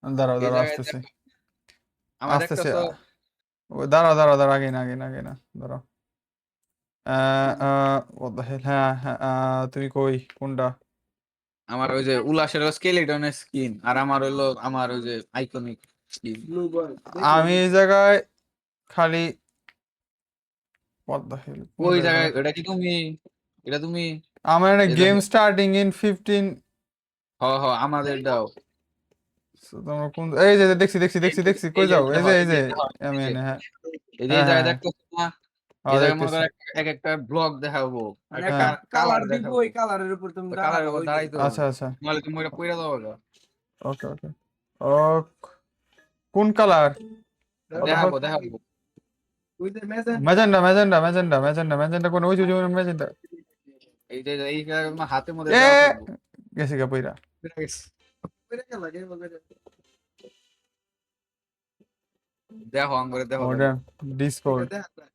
দাঁড়াও এই দাঁড়াও জায়গায় আসতেছি দেখো, আমার আসতেছি দেখতেছো? ও দাঁড়াও দাঁড়াও দাঁড়াও আগে না আগে না আগে না দাঁড়াও what the hell? হ্যাঁ হ্যাঁ তুমি কই কোনটা আমার ওই যে উল্লাসের স্কেলিটনের স্কিন, আর আমার হইলো আমার ওই যে আইকনিক স্কিন। আমি এই জায়গায় খালি what the hell কোন ওই জায়গাটা জায়গায় এটা কি তুমি? এটা তুমি? আমার এখানে এই গেম দেখো, স্টার্টিং ইন 15 হ হ আমাদের দাও। তোমরা কোন এই যে দেখছি দেখছি দেখছি দেখছি কই এই যে যাও এই দেখো, যে এই এই যে যে দেখো, আমি এই যে এনে হ্যাঁ এই যে হ্যাঁ এই হ্যাঁ জায়গায় হ্যাঁ দেখতেছো না? হ্যাঁ এই জায়গায় মনে দেখতেছি করো এক একটা ব্লক দেখাবো, একটা হ্যাঁ কালার দিব, দেখাবো। ওই কালারের উপর তুমি কালারের দাঁড়াবা, উপর ওই যে। দাঁড়াইতে আচ্ছা হবে, আচ্ছা নাহলে তুমি ওইটা পইরা দাও গা। ওকে ওকে ও কোন কালার দেখাবো দেখাবো। ওই যে magenta. Magenta magenta magenta magenta magenta কোন ওই যে ম্যাজেন্ডা এই যে এই জায়গায় তোমার হাতের মধ্যে এ দেওয়া থাকবো। গেছি গা পইরা ওইটা কে লাগে বলে রে। দেখো আঙ্গুরে দেখো ওটা তাহলে। ডিসকর্ড ওইটা দেখ।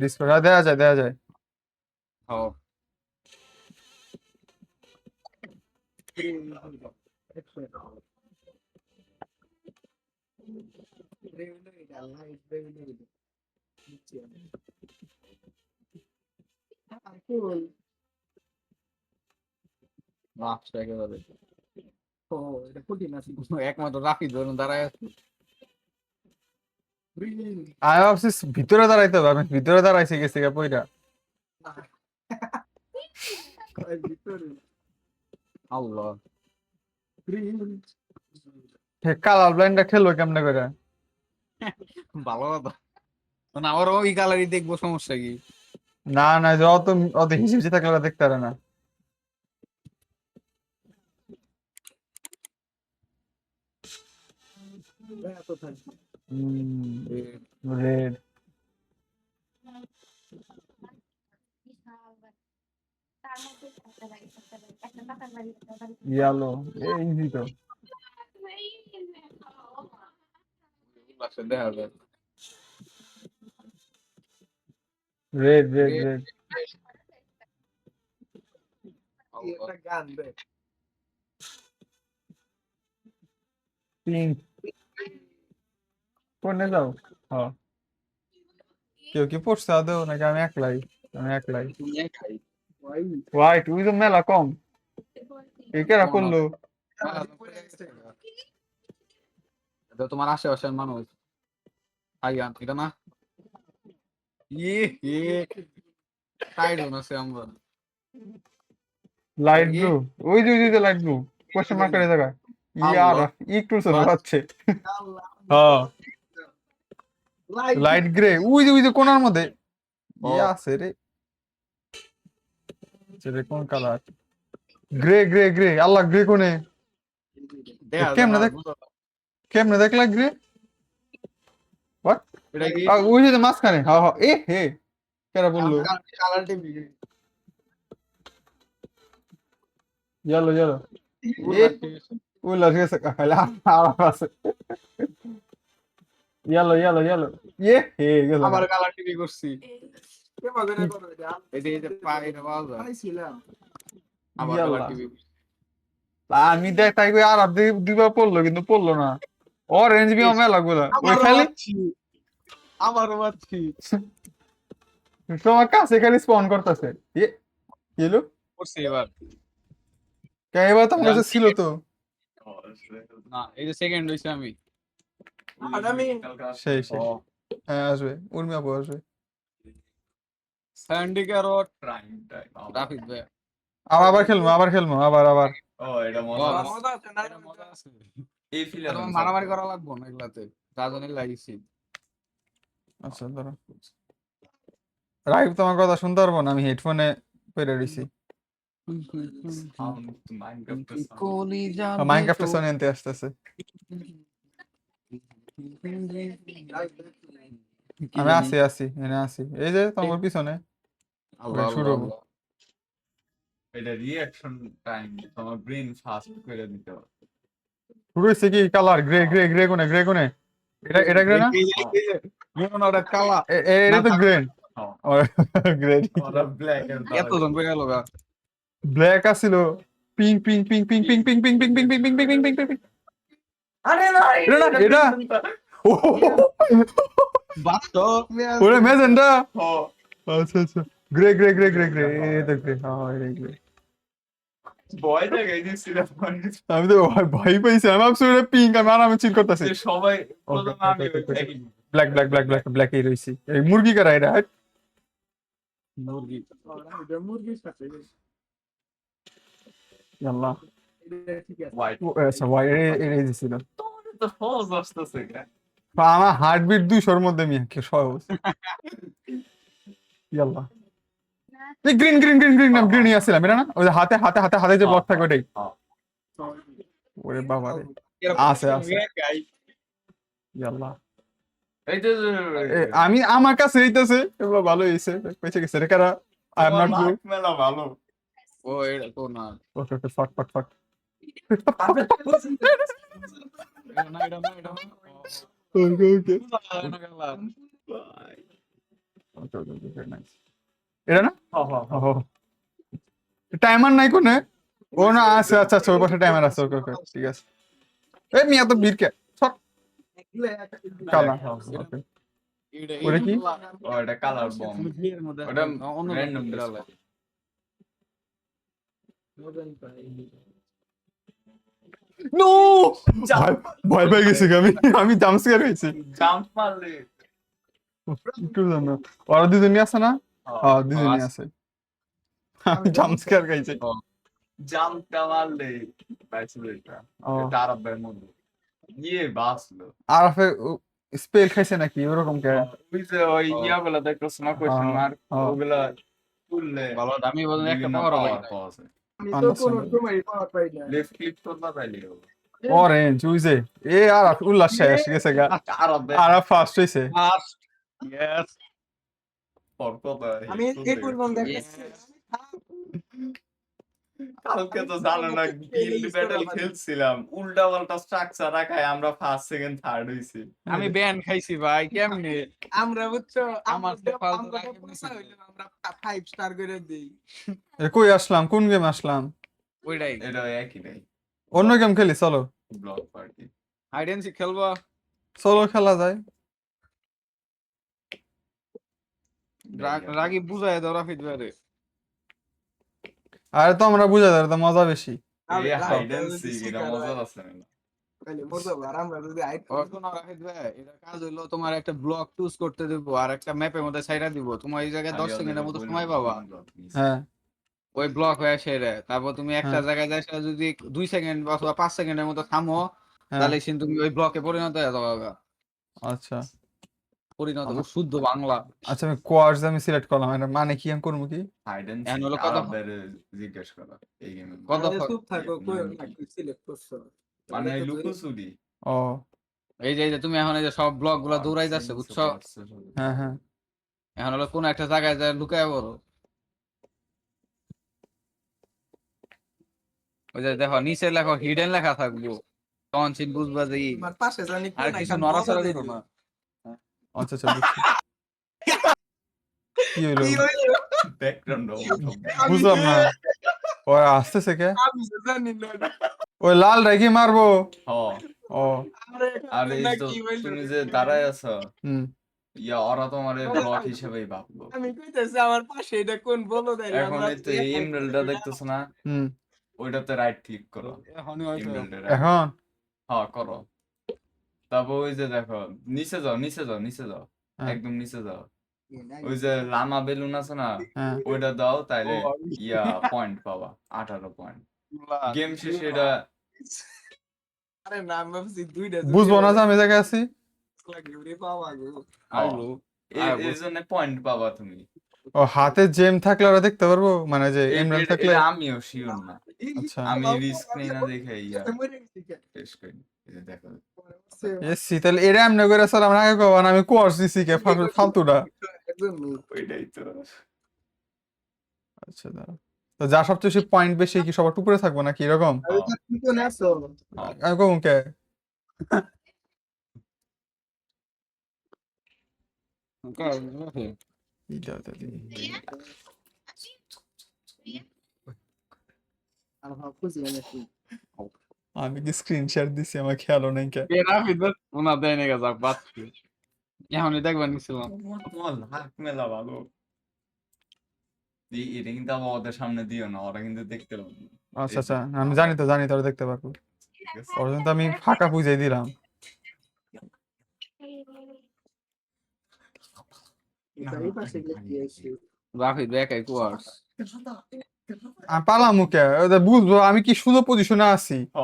ডিসকর্ড দেয়া যায় দেয়া যায় হও লাস্ট একেবারে ও, এটা কঠিন আছে। একমাত্র রাফি ধরুন দাঁড়ায় আছে। আমি ভাবছি ভিতরে দাঁড়াইতে হবে আমি ভিতরে দাঁড়াইছি গেছি গা পইরা ওই ভিতরে। আল্লাহ, কালার ব্লাইন্ডটা খেলবো কেমনে করে ভালো কথা। মানে আমারও ওই কালারই দেখবো, সমস্যা কি? না না যে অত অত হিসেবে থাকলে ওরা দেখতে পারে না এত থাকবে। রেড ইয়েলো ইজি তো লাস্টে দেখা যায়। রেড রেড রে- রেড আল্লাহ। একটা গান দে। পিঙ্ক কোনে যাও হ্যাঁ কেউ কি পড়ছে আদৌ নাকি আমি একলাই তুমি একাই। ওই হোয়াইট উই তো মেলা কম এই কেরা কেমন করলো এটা তোমার আশেপাশের মানুষ। আইয়ান এটা না? ইয়ে ইয়ে টাইডন আছে আমরা। লাইট ব্লু ওই যে লাইট ব্লু কোশ্চেন মার্কের জায়গায় ইয়ার আল্লাহ, একটু ছোট বাস। পাচ্ছে আল্লাহ। হ্যাঁ লাইট লাইট গ্রে ওই যে কোনার মধ্যে ও, ইয়া আছে রে সেটা কোন কালার গ্রে গ্রে গ্রে আল্লাহ গ্রে কোনে দেখা যায় কেমনে না, দেখ বুঝো না। কেমনে দেখলা গ্রে হোয়াট এটা কি? ওই যে মাঝখানে হ্যাঁ হ্যাঁ এ হে কেরা বললো কালার টিভি। ইয়েলো ইয়েলো এ উল্লা ঠিক আছে খাইলে আরাম আছে ইয়েলো ইয়ে হে গেল আবার কালার টিভি করছি। কে বাজারে করো এটা? এই যে এটা পাওয়া যায়। পাইছিলাম। আবার কালার ইয়াল্লা টিভি। আমি দেখ তাই কই আর দুইবার পড়লো কিন্তু পড়লো না অরেঞ্জ বিও মেলা গুলা ওই আমারও খালি পাচ্ছি। আমারও পাচ্ছি। তোমার কাছে খালি স্পন করতেছে এ কি হলো করছি এবার। কে এবার তোমার কাছে ছিল তো না, এই যে সেকেন্ড হইছে আমি। আর আমি সেই ও, হ্যাঁ আসবে উর্মি আপু আসবে স্যান্ডি ক্যারট রাফিদ ভাই। আবার খেলবো আবার মজা আছে না? এটা মজা আছে। এটা মারামারি করা লাগবো না এগুলাতে, যা জানি লাগিয়েছি। আচ্ছা ধরো রাইভ তোমার কথা শুনতে পারবো না আমি হেডফোনে পেরে দিছি মাইনক্রাফটের সোনি আনতে আসতেছে আমি আসি এনে আসি এই যে তোমার পিছনে আল্লাহ শুরু আল্লাহ হবো আল্লাহ। এটা রিঅ্যাকশন টাইম তোমার ব্রেন ফাস্ট করে দিতে হবে শুরু হয়েছে কি কালার গ্রে কোনে এটা গ্রে না এই যে মনে হয় ওটা কালা। এটা তো গ্রে হ্যাঁ গ্রে ওরা ব্ল্যাক এর দ্বারা এতজন পেয়ে গেল গা। ব্ল্যাক আছিল পিঙ্ক আরে না এটা না, এটা ও বাস্তব ওরে ম্যাজেন্টা হ্যাঁ আচ্ছা আচ্ছা grey grey grey grey grey এই তো গ্রে হ্যাঁ এই গ্রে ভয় দেখাই দিয়েছিলাম আমি তো ভয় পাইছি আমি ভাবছি ওটা পিঙ্ক আমি আরামে চিল করতেছি যে সবাই প্রথমে আমি ওই দেখি black black black black black এই রইছি এই মুরগি কারা এটা হাট মুরগি মুরগির সাথে আল্লাহ এটা ঠিক আছে হোয়াইট আচ্ছা ভাই এই দিছিল তো সহজ আসতেছে আমার হার্টবিট 200 মধ্যে মিয়া কি সহজ ইয়াল্লাহ এই গ্রিন গ্রিন গ্রিন গ্রিন নাম গ্রিনই আসছিলাম এটা না ওই যে হাতে হাতে হাতে হাতে যে ব্লক থাকে ওটাই ওরে বাবা রে আছে আছে ইয়াল্লাহ এই যে আমি আমার কাছে এইতাছে এগুলো ভালো হইছে কইছে গেছে রে কারা আই এম নট ব্লু মেলা ভালো ও এটা তো না ওকে ওকে ফাক ফাক ফাক এটা না এটা না এটা না ওকে ওকে এটা গেলাম ওকে ওকে ভেরি নাইস এটা না হ্যাঁ ও টাইমার নাই কোনে ও না আছে আচ্ছা আচ্ছা ওই পাশে টাইমার আছে ওকে ওকে ঠিক আছে এই মিয়া তো বীর কে সব কালা ওকে এটা ওটা কি? ও এটা কালার বম এর মধ্যে ওটা অন্য random random নো ভয় পেয়ে গেছি আমি আমি জাম্প স্কেয়ার হয়েছি জাম্প মারলে একটু জানো ওরা দুজনই আছে না হ্যাঁ দুজনই আছে আমি জাম্প স্কেয়ার খাইছি জাম্পটা মারলে পাইছিল এটা ও এটা আরবের মধ্যে ইয়ে বাসলো আরাফে স্পেল খাইছে নাকি ওরকম কে ওই যে ওই ইয়াগুলা দেখতেছ না কোয়েশ্চেন মার্ক ওগুলা তুললে ভালো দামি বলেন একটা বিভিন্ন পাওয়ার power লাগে পাওয়া যায় আমি তো কোনো সময় পাওয়ার পাই না লেফট ক্লিক করবা তাইলে অরেঞ্জ উইজে এ আর উল্লাস শেষ গেছে গা আরবে আরা ফার্স্ট হইছে ফার্স্ট ইয়েস পরপর আমি এই পর্যন্ত দেখছি কালকে তো জানো না গিল্ড ব্যাটল খেলছিলাম উল্টা পাল্টা স্ট্রাকচার রাখায় আমরা ফার্স্ট সেকেন্ড থার্ড হইছি আমি ব্যান খাইছি ভাই কেমনে আমরা বুঝছো আমার তো ফালতু রাখে আমরা 5 স্টার করে দেই এ কই আসলাম কোন গেম আসলাম ওইটাই এটা একই নাই অন্য গেম খেলি চলো block party hide and seek খেলবো চলো খেলা যায় রাগি বুঝায় দাও রাফিদ ভাইরে আরে তো আমরা বুঝা যায় তো মজা বেশি এই হাইড এন্ড সিক এটা মজা আছে না তাহলে মজা আর আমরা যদি আইট এখন রাফিদ ভাই এটা কাজ হইলো তোমার একটা ব্লক চুজ করতে দিব আর একটা ম্যাপের মধ্যে সাইডা দিব তোমার এই জায়গায় 10 সেকেন্ডের মতো সময় পাবা হ্যাঁ ওই ব্লক হয়ে সেরে তারপর তুমি একটা জায়গায় যাই সেটা যদি 2 সেকেন্ড অথবা 5 সেকেন্ডের মতো থামো হ্যাঁ তাহলে কিন্তু তুমি ওই ব্লকে পরিণত হয়ে যাবে আচ্ছা পরিণত শুদ্ধ বাংলা আচ্ছা আমি কোয়ার্স আমি সিলেক্ট করলাম এটা মানে কি আমি করবো কি হাইড এন্ড এখন সিক হলো কত- আরবের জিজ্ঞেস করা এই গেমে কত চুপ থাকো কই না সিলেক্ট করছো মানে লুকোচুরি ও এই যে তুমি এখন এই যে সব ব্লক গুলা দৌড়াই যাচ্ছে বুঝছো হ্যাঁ হ্যাঁ এখন হলো কোন একটা জায়গায় যায় লুকায় পড়ো ওই যে দেখো নিচে লেখো হিডেন লেখা থাকবো তখন চিন বুঝবা যে ই। আমার পাশে জানি আর কিছু নড়াচড়া দিল না আচ্ছা আচ্ছা বুঝছি। কি হইলো ব্যাকগ্রাউন্ড বুঝলাম না ওই আসতেছে কে আমি জানি না ওই লাল রেখে মারবো হ্যাঁ ও আর এই তো তুমি যে দাঁড়ায় আছো হুম ইয়া ওরা তোমার ব্লক হিসেবেই ভাবলো আমি কইতেছি আমার পাশে এটা কোন বলো দেয় এখন এই তো এই এমরাল্ডটা দেখতেছ না হুম ওইটাতে রাইট ক্লিক করো এখনই হয়তো এমরাল্ডে এখন হ্যাঁ করো তারপর ওই যে দেখো নিচে যাও নিচে যাও নিচে যাও হ্যাঁ। একদম নিচে যাও ওই যে লামা বেলুন আছে না হ্যাঁ ওইটা দাও তাইলে ইয়া পয়েন্ট পাবা 18 পয়েন্ট গেম শেষে এটা আরে না আমি ভাবছি দুইটা বুঝবো না যে আমি জায়গায় আছি লাগবে পাওয়া গো আইলো এর জন্য পয়েন্ট পাবা তুমি ও হাতে জেম থাকলে ওরা দেখতে পারবো মানে যে এমরাল্ড থাকলে এটা আমিও শিওর না আচ্ছা আমি স্ক্রিন না দেখে ইয়া টেস্ট করি এই যে দেখো এসছি তাহলে এরা এমনি করে স্যার আমরা আগে কবান আমি কোর্স দিছি কে ফালতুটা ওইটাই তো আচ্ছা দাঁড়া তো যা সবচেয়ে বেশি পয়েন্ট বেশি কি সবার উপরে থাকবো নাকি এরকম আমি কম কে এইটা তাহলে। আমি কি স্ক্রিনশট দিছি আমার খেয়ালও নাই কে এ রাফিদ ভাই ওনা দেয় না যাক বাদ এখনই দেখবেন নিছিলাম তোমার লাক মেলা ভালো এটা কিন্তু আবার ওদের সামনে দিও না, ওরা কিন্তু দেখতে পাবে না। আচ্ছা আচ্ছা আমি জানি তো ওরা দেখতে পারবো ঠিক আছে? ওর জন্য তো আমি ফাঁকা বুঝাই দিলাম রাফিদ ভাই একাই কোয়ার্স আমি পালাম মুখে ওদের বুঝবো আমি কি সুন্দর পজিশনে আছি হ,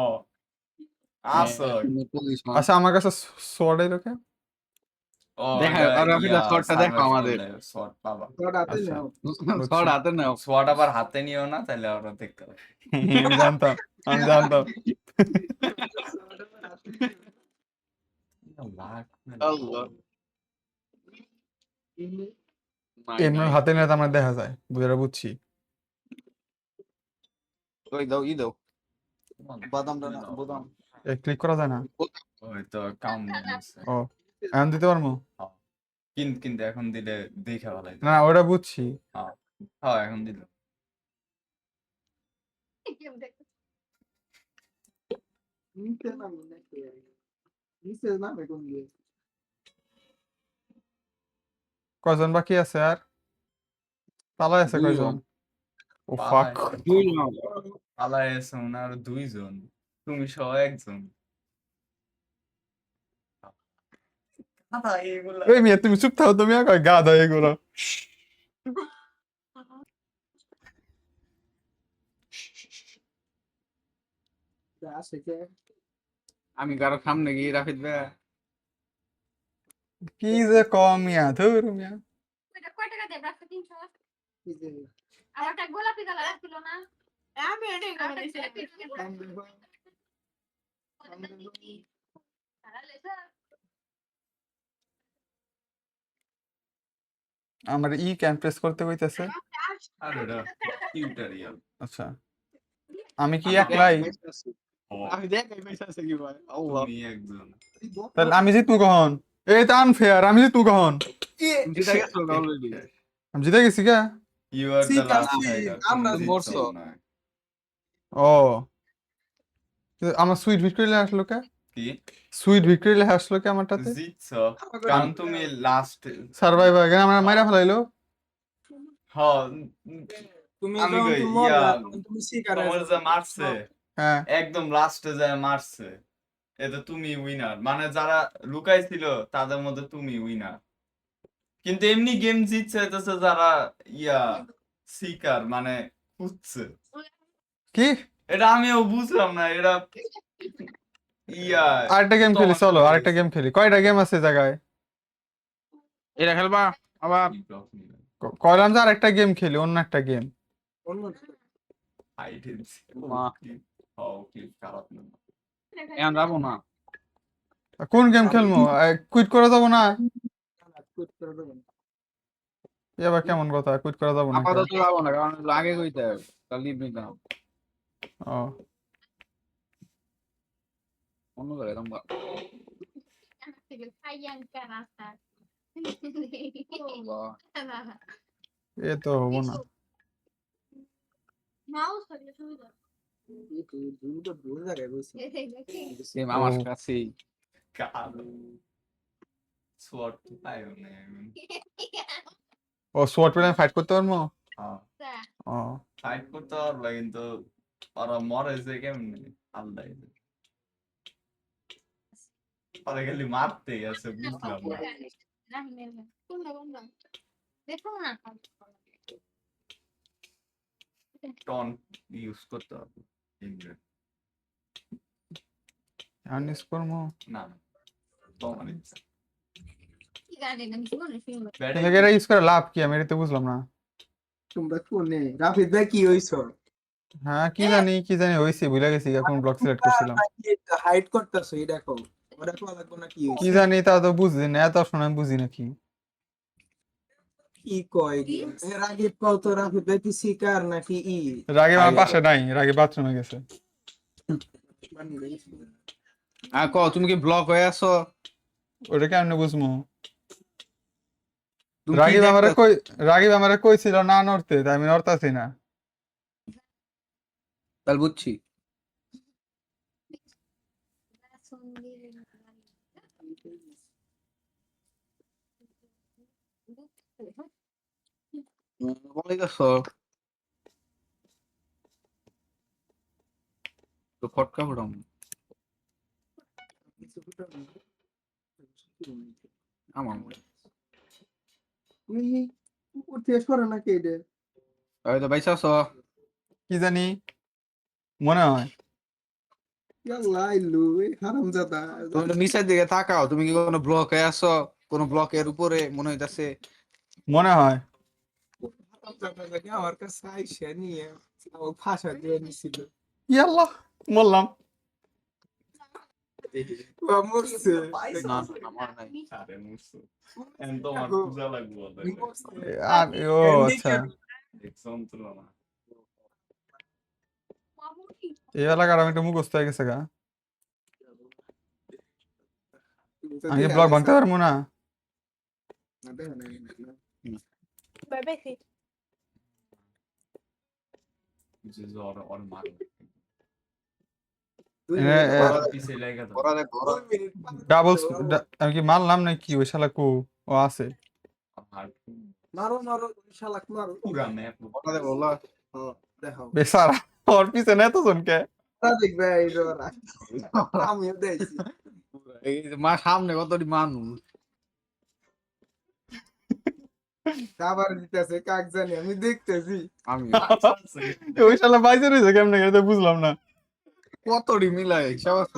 আসো। আচ্ছা আমার কাছে সোয়ার্ড এলো কে ও, দেখা, এটা আর রাফিদা ইয়া, শটটা দেখো survival আমাদের। এর shot পাবা। আচ্ছা ছড় হাতে নাও SWAT আবার হাতে নিও না, তাহলে ওরা দেখতে পাবে। আমি জানতাম লাক মেলা আল্লাহ। এমনি হাতে নিয়ে তো আমরা দেখা যায় বুঝারা বুঝছি ওই দাও ই দাও ভালো। বাদামটা না বাদাম ক্লিক করা যায় না ওই তো কাম দিছে। ও এখন দিতে পারবো কিন্তু এখন দিলে দেখে ভালো না ওটা বুঝছি হ্যাঁ এখন দিলে কয়জন বাকি আছে আর পালাই আছে কয়জন ও ফাক পালায় আছে ওনার 2 জন, তুমি সহ 1 জন। এইগুলা এই মিয়া তুমি চুপ থাকো তুমি আর গাধা এগুলো আমি কারো সামনে গিয়ে রাফিদ ভাই কি যে কম মিয়া ধুর মিয়া এটা কয় টাকা দেব রাখতে 300 আমারটা গোলাপি কালার ছিল না আমি এটাই করে দিছি আমার ই ক্যান প্রেস করতে কইতেছে আর এটা টিউটোরিয়াল। আচ্ছা আমি কি একলাই আমি দেখাই পয়সা আছে কি ভাই আল্লাহ তুমি একজন। তাহলে আমি জিতবো কখন এই তো আনফেয়ার আমি জিতবো কখন জিতা গেছো অলরেডি আমি জিতে গেছি কে You are the ঠিক last আছে, tiger. আমরা তুমি মরছো। জিতছো না। ও কিন্তু আমার সুইট ভিক্টোরি লেখা আসলো কে কি সুইট ভিক্টোরি লেখা আসলো কে আমারটাতে জিতছো কারণ তুমি লাস্ট সার্ভাইভার কেন আমার মাইরা ফেলাইলো তুমি আমি যখন কই, তুমি ইয়া, মরলা, তখন তুমি শিকার তোমার হয়েছো। যে মারছে হ্যাঁ একদম লাস্টে যায় মারছে, এটা তুমি উইনার, মানে যারা লুকাইছিল তাদের মধ্যে তুমি উইনার। কিন্তু এমনি গেম জিতছে হইতেছে যারা ইয়া সিকার মানে খুঁজছে। কি এটা আমিও বুঝলাম না, এটা ইয়া আরেকটা গেম খেলি তোমার চলো সাথে আরেকটা গেম খেলি কয়টা গেম আছে জায়গায় এটা খেলবা আবার কি block নিবে? কইলাম যে আরেকটা গেম খেলি অন্য একটা গেম অন্য- Items. মা। Clip খারাপ না। এখন যাবো না কোন গেম খেলবো কুইট করে যাবো না quit করে দেবো। এবার কেমন কথা কুইট করা যাবো না কে? আপাতত যাবো না কারণ আগে কইতে হবে তাহলে লিভ নিতাম ও অন্য জায়গায় তোমরা এ তো হবো না মাউস হলে সুবিধা তুমি তো ভুল জায়গায় বসছো। সেম আমার ও। কাছেই কালো। SWOT তো পাইও না এখন। ও সোয়াট পেলে ফাইট করতে পারবো হ্যাঁ, ও fight করতে পারবা কিন্তু ওরা মরে যে কেমনে আল্লাহ জানে। ওরা খালি মারতে গেছে বুঝলাম না। দেখো না টন ইউজ করতে হবে ইংরেজি। আনিস করবো না না, তোমার ইচ্ছা। কি গান এটা আমি শুনি শুনি Batting কিন্তু এটা ইউজ করে লাভ কি আমি এটা তো বুঝলাম না তোমরা কোনে রাফিদ ভাই কি হইছো? হ্যাঁ কি জানি হয়েছে ভুলে গেছি কোন ব্লক সিলেক্ট করছিলাম হাইড করতেছো এই দেখো ওরা কোয়া লাগবে না কি কি হইছে? জানি তা তো বুঝি না এত সময় আমি বুঝি না কি কি কয় কি? এর আগে কও তো রাফিদ ভাই কি শিকার নাকি ই? রাগে আমার পাশে নাই রাগে বাথরুমে গেছে আর ক তুমি কি ব্লক হয়ে আছো ওটা কেমনে বুঝবো তুমি কি রাগিব আমারে কইছিল না নড়তে তাই আমি নড়তাছি না তাহলে বুঝছি বলে গেছো তো ফটকা ফুটাম আমার মনে উঠে সরে নাকি এটা ওই তো বাইসা আছো কি জানি মনে হয় ইয়াল্লা আইলু এই হারামজাদা তুমি তো নিচের দিকে তাকাও তুমি কি কোনো ব্লকে আছো কোনো ব্লকের উপরে মনে হইতাছে মনে হয় হারামজাদা জানি আমার কাছে আইসা নিয়ে ও ফাঁসা দিয়ে নিছিল ইয়াল্লাহ বললাম ও মরছে না না আমার নাই আরে মুসু এন্ড তোমার পূজা লাগবো ও আচ্ছা যন্ত্রণা এই এলাকার আমি একটু মুখস্থ হয়ে গেছে গা আমি ব্লগ ভাঙতে পারবো না যে জ্বর ওর মার পিছে লাগা দাও ঘোরা দেখ ঘোরা ডাবল আমি কি মারলাম নাকি ওই শালা কো ও আছে আর মারো মারো শালাক মারো পুরা ম্যাপ ঘোরা দেখ বলো দেখাও বেসারা ওর পিছনে এতজন কে দেখবে এই জোড়া আমিও দেখছি এই যে মা সামনে কতটি মানুষ খাবার দিতেছে কাক জানি আমি দেখতেছি আমি ওই শালা বাইজে রয়েছে কেমনে এটা বুঝলাম না কতটি মিলাই সব আছে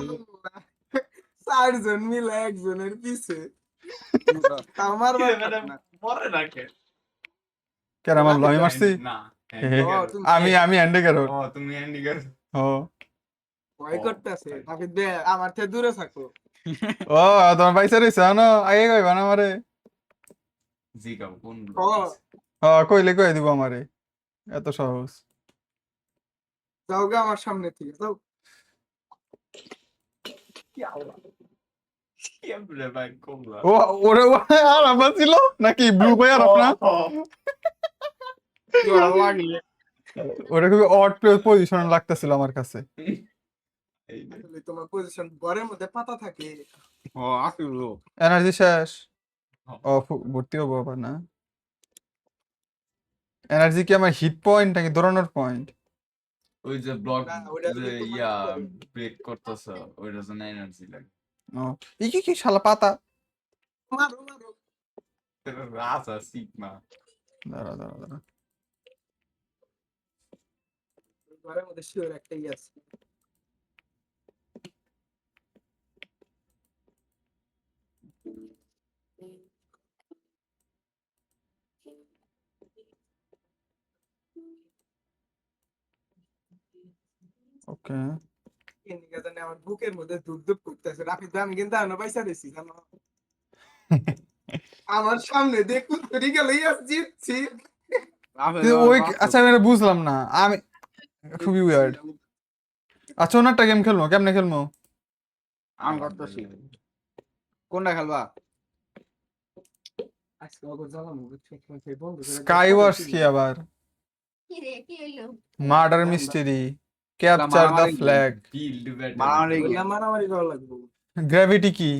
4 জন মিলে একজনের পিছে আমার মরে রাখে কেন মারলো আমি মারছি না আমি এন্ডে গেল ও তুমি এন্ডি গেছ ও ভয় করতেছে তাকে দে আমার থেকে দূরে থাকো ও তোমার বাইসে রয়েছে না আগে কইবা না আমারে জিগাও কোন কইলে কই দিব আমারে এত সহজ যাও গা আমার সামনে থেকে যাও কেমনে ভাই কোমলা ও ওরে আর আমার ছিল নাকি ব্লু ভাই আর আপনার লাগলে ওটা খুবই অড পজিশন লাগতেছিল আমার কাছে এই আসলে তোমার পজিশন ঘরের মধ্যে পাতা থাকে ও আসিল এনার্জি শেষ ও ভর্তি হবো আবার না এনার্জি কি আমার হিট পয়েন্ট নাকি দৌড়ানোর পয়েন্ট ওই যে ব্লক না, ওইটা যে যদি তোমার ইয়া করে। ব্রেক করতেছ ওইটার জন্য এনার্জি লাগে ও এই কি শালা পাতা মারো মারো রাসা সিগমা দাঁড়া দাঁড়া দাঁড়া ঘরের মধ্যে শিওর একটাই আছে ওকে এদিকে জানি আমার বুকের মধ্যে ধুপ ধুপ করতেছে রাফিদ ভাই আমি কিন্তু এখনো পয়সা দিছি জানো আমার সামনে দেখো তুই গেলে জিতছি ওই আচ্ছা আমি এটা বুঝলাম না আমি খুবই উইয়ার্ড আচ্ছা ওনারটা গেম খেলবো কেমনে খেলবো আমি করতেছি কোনটা খেলবা আজকে ওকে জ্বালামু বুঝছো তোমাকে বন্ধু স্কাই ওয়ার্স কি আবার কি রে কি হইলো murder mystery capture the flag build মারামারি ব্যাটারি মারামারি করা লাগবে গ্র্যাভিটি কি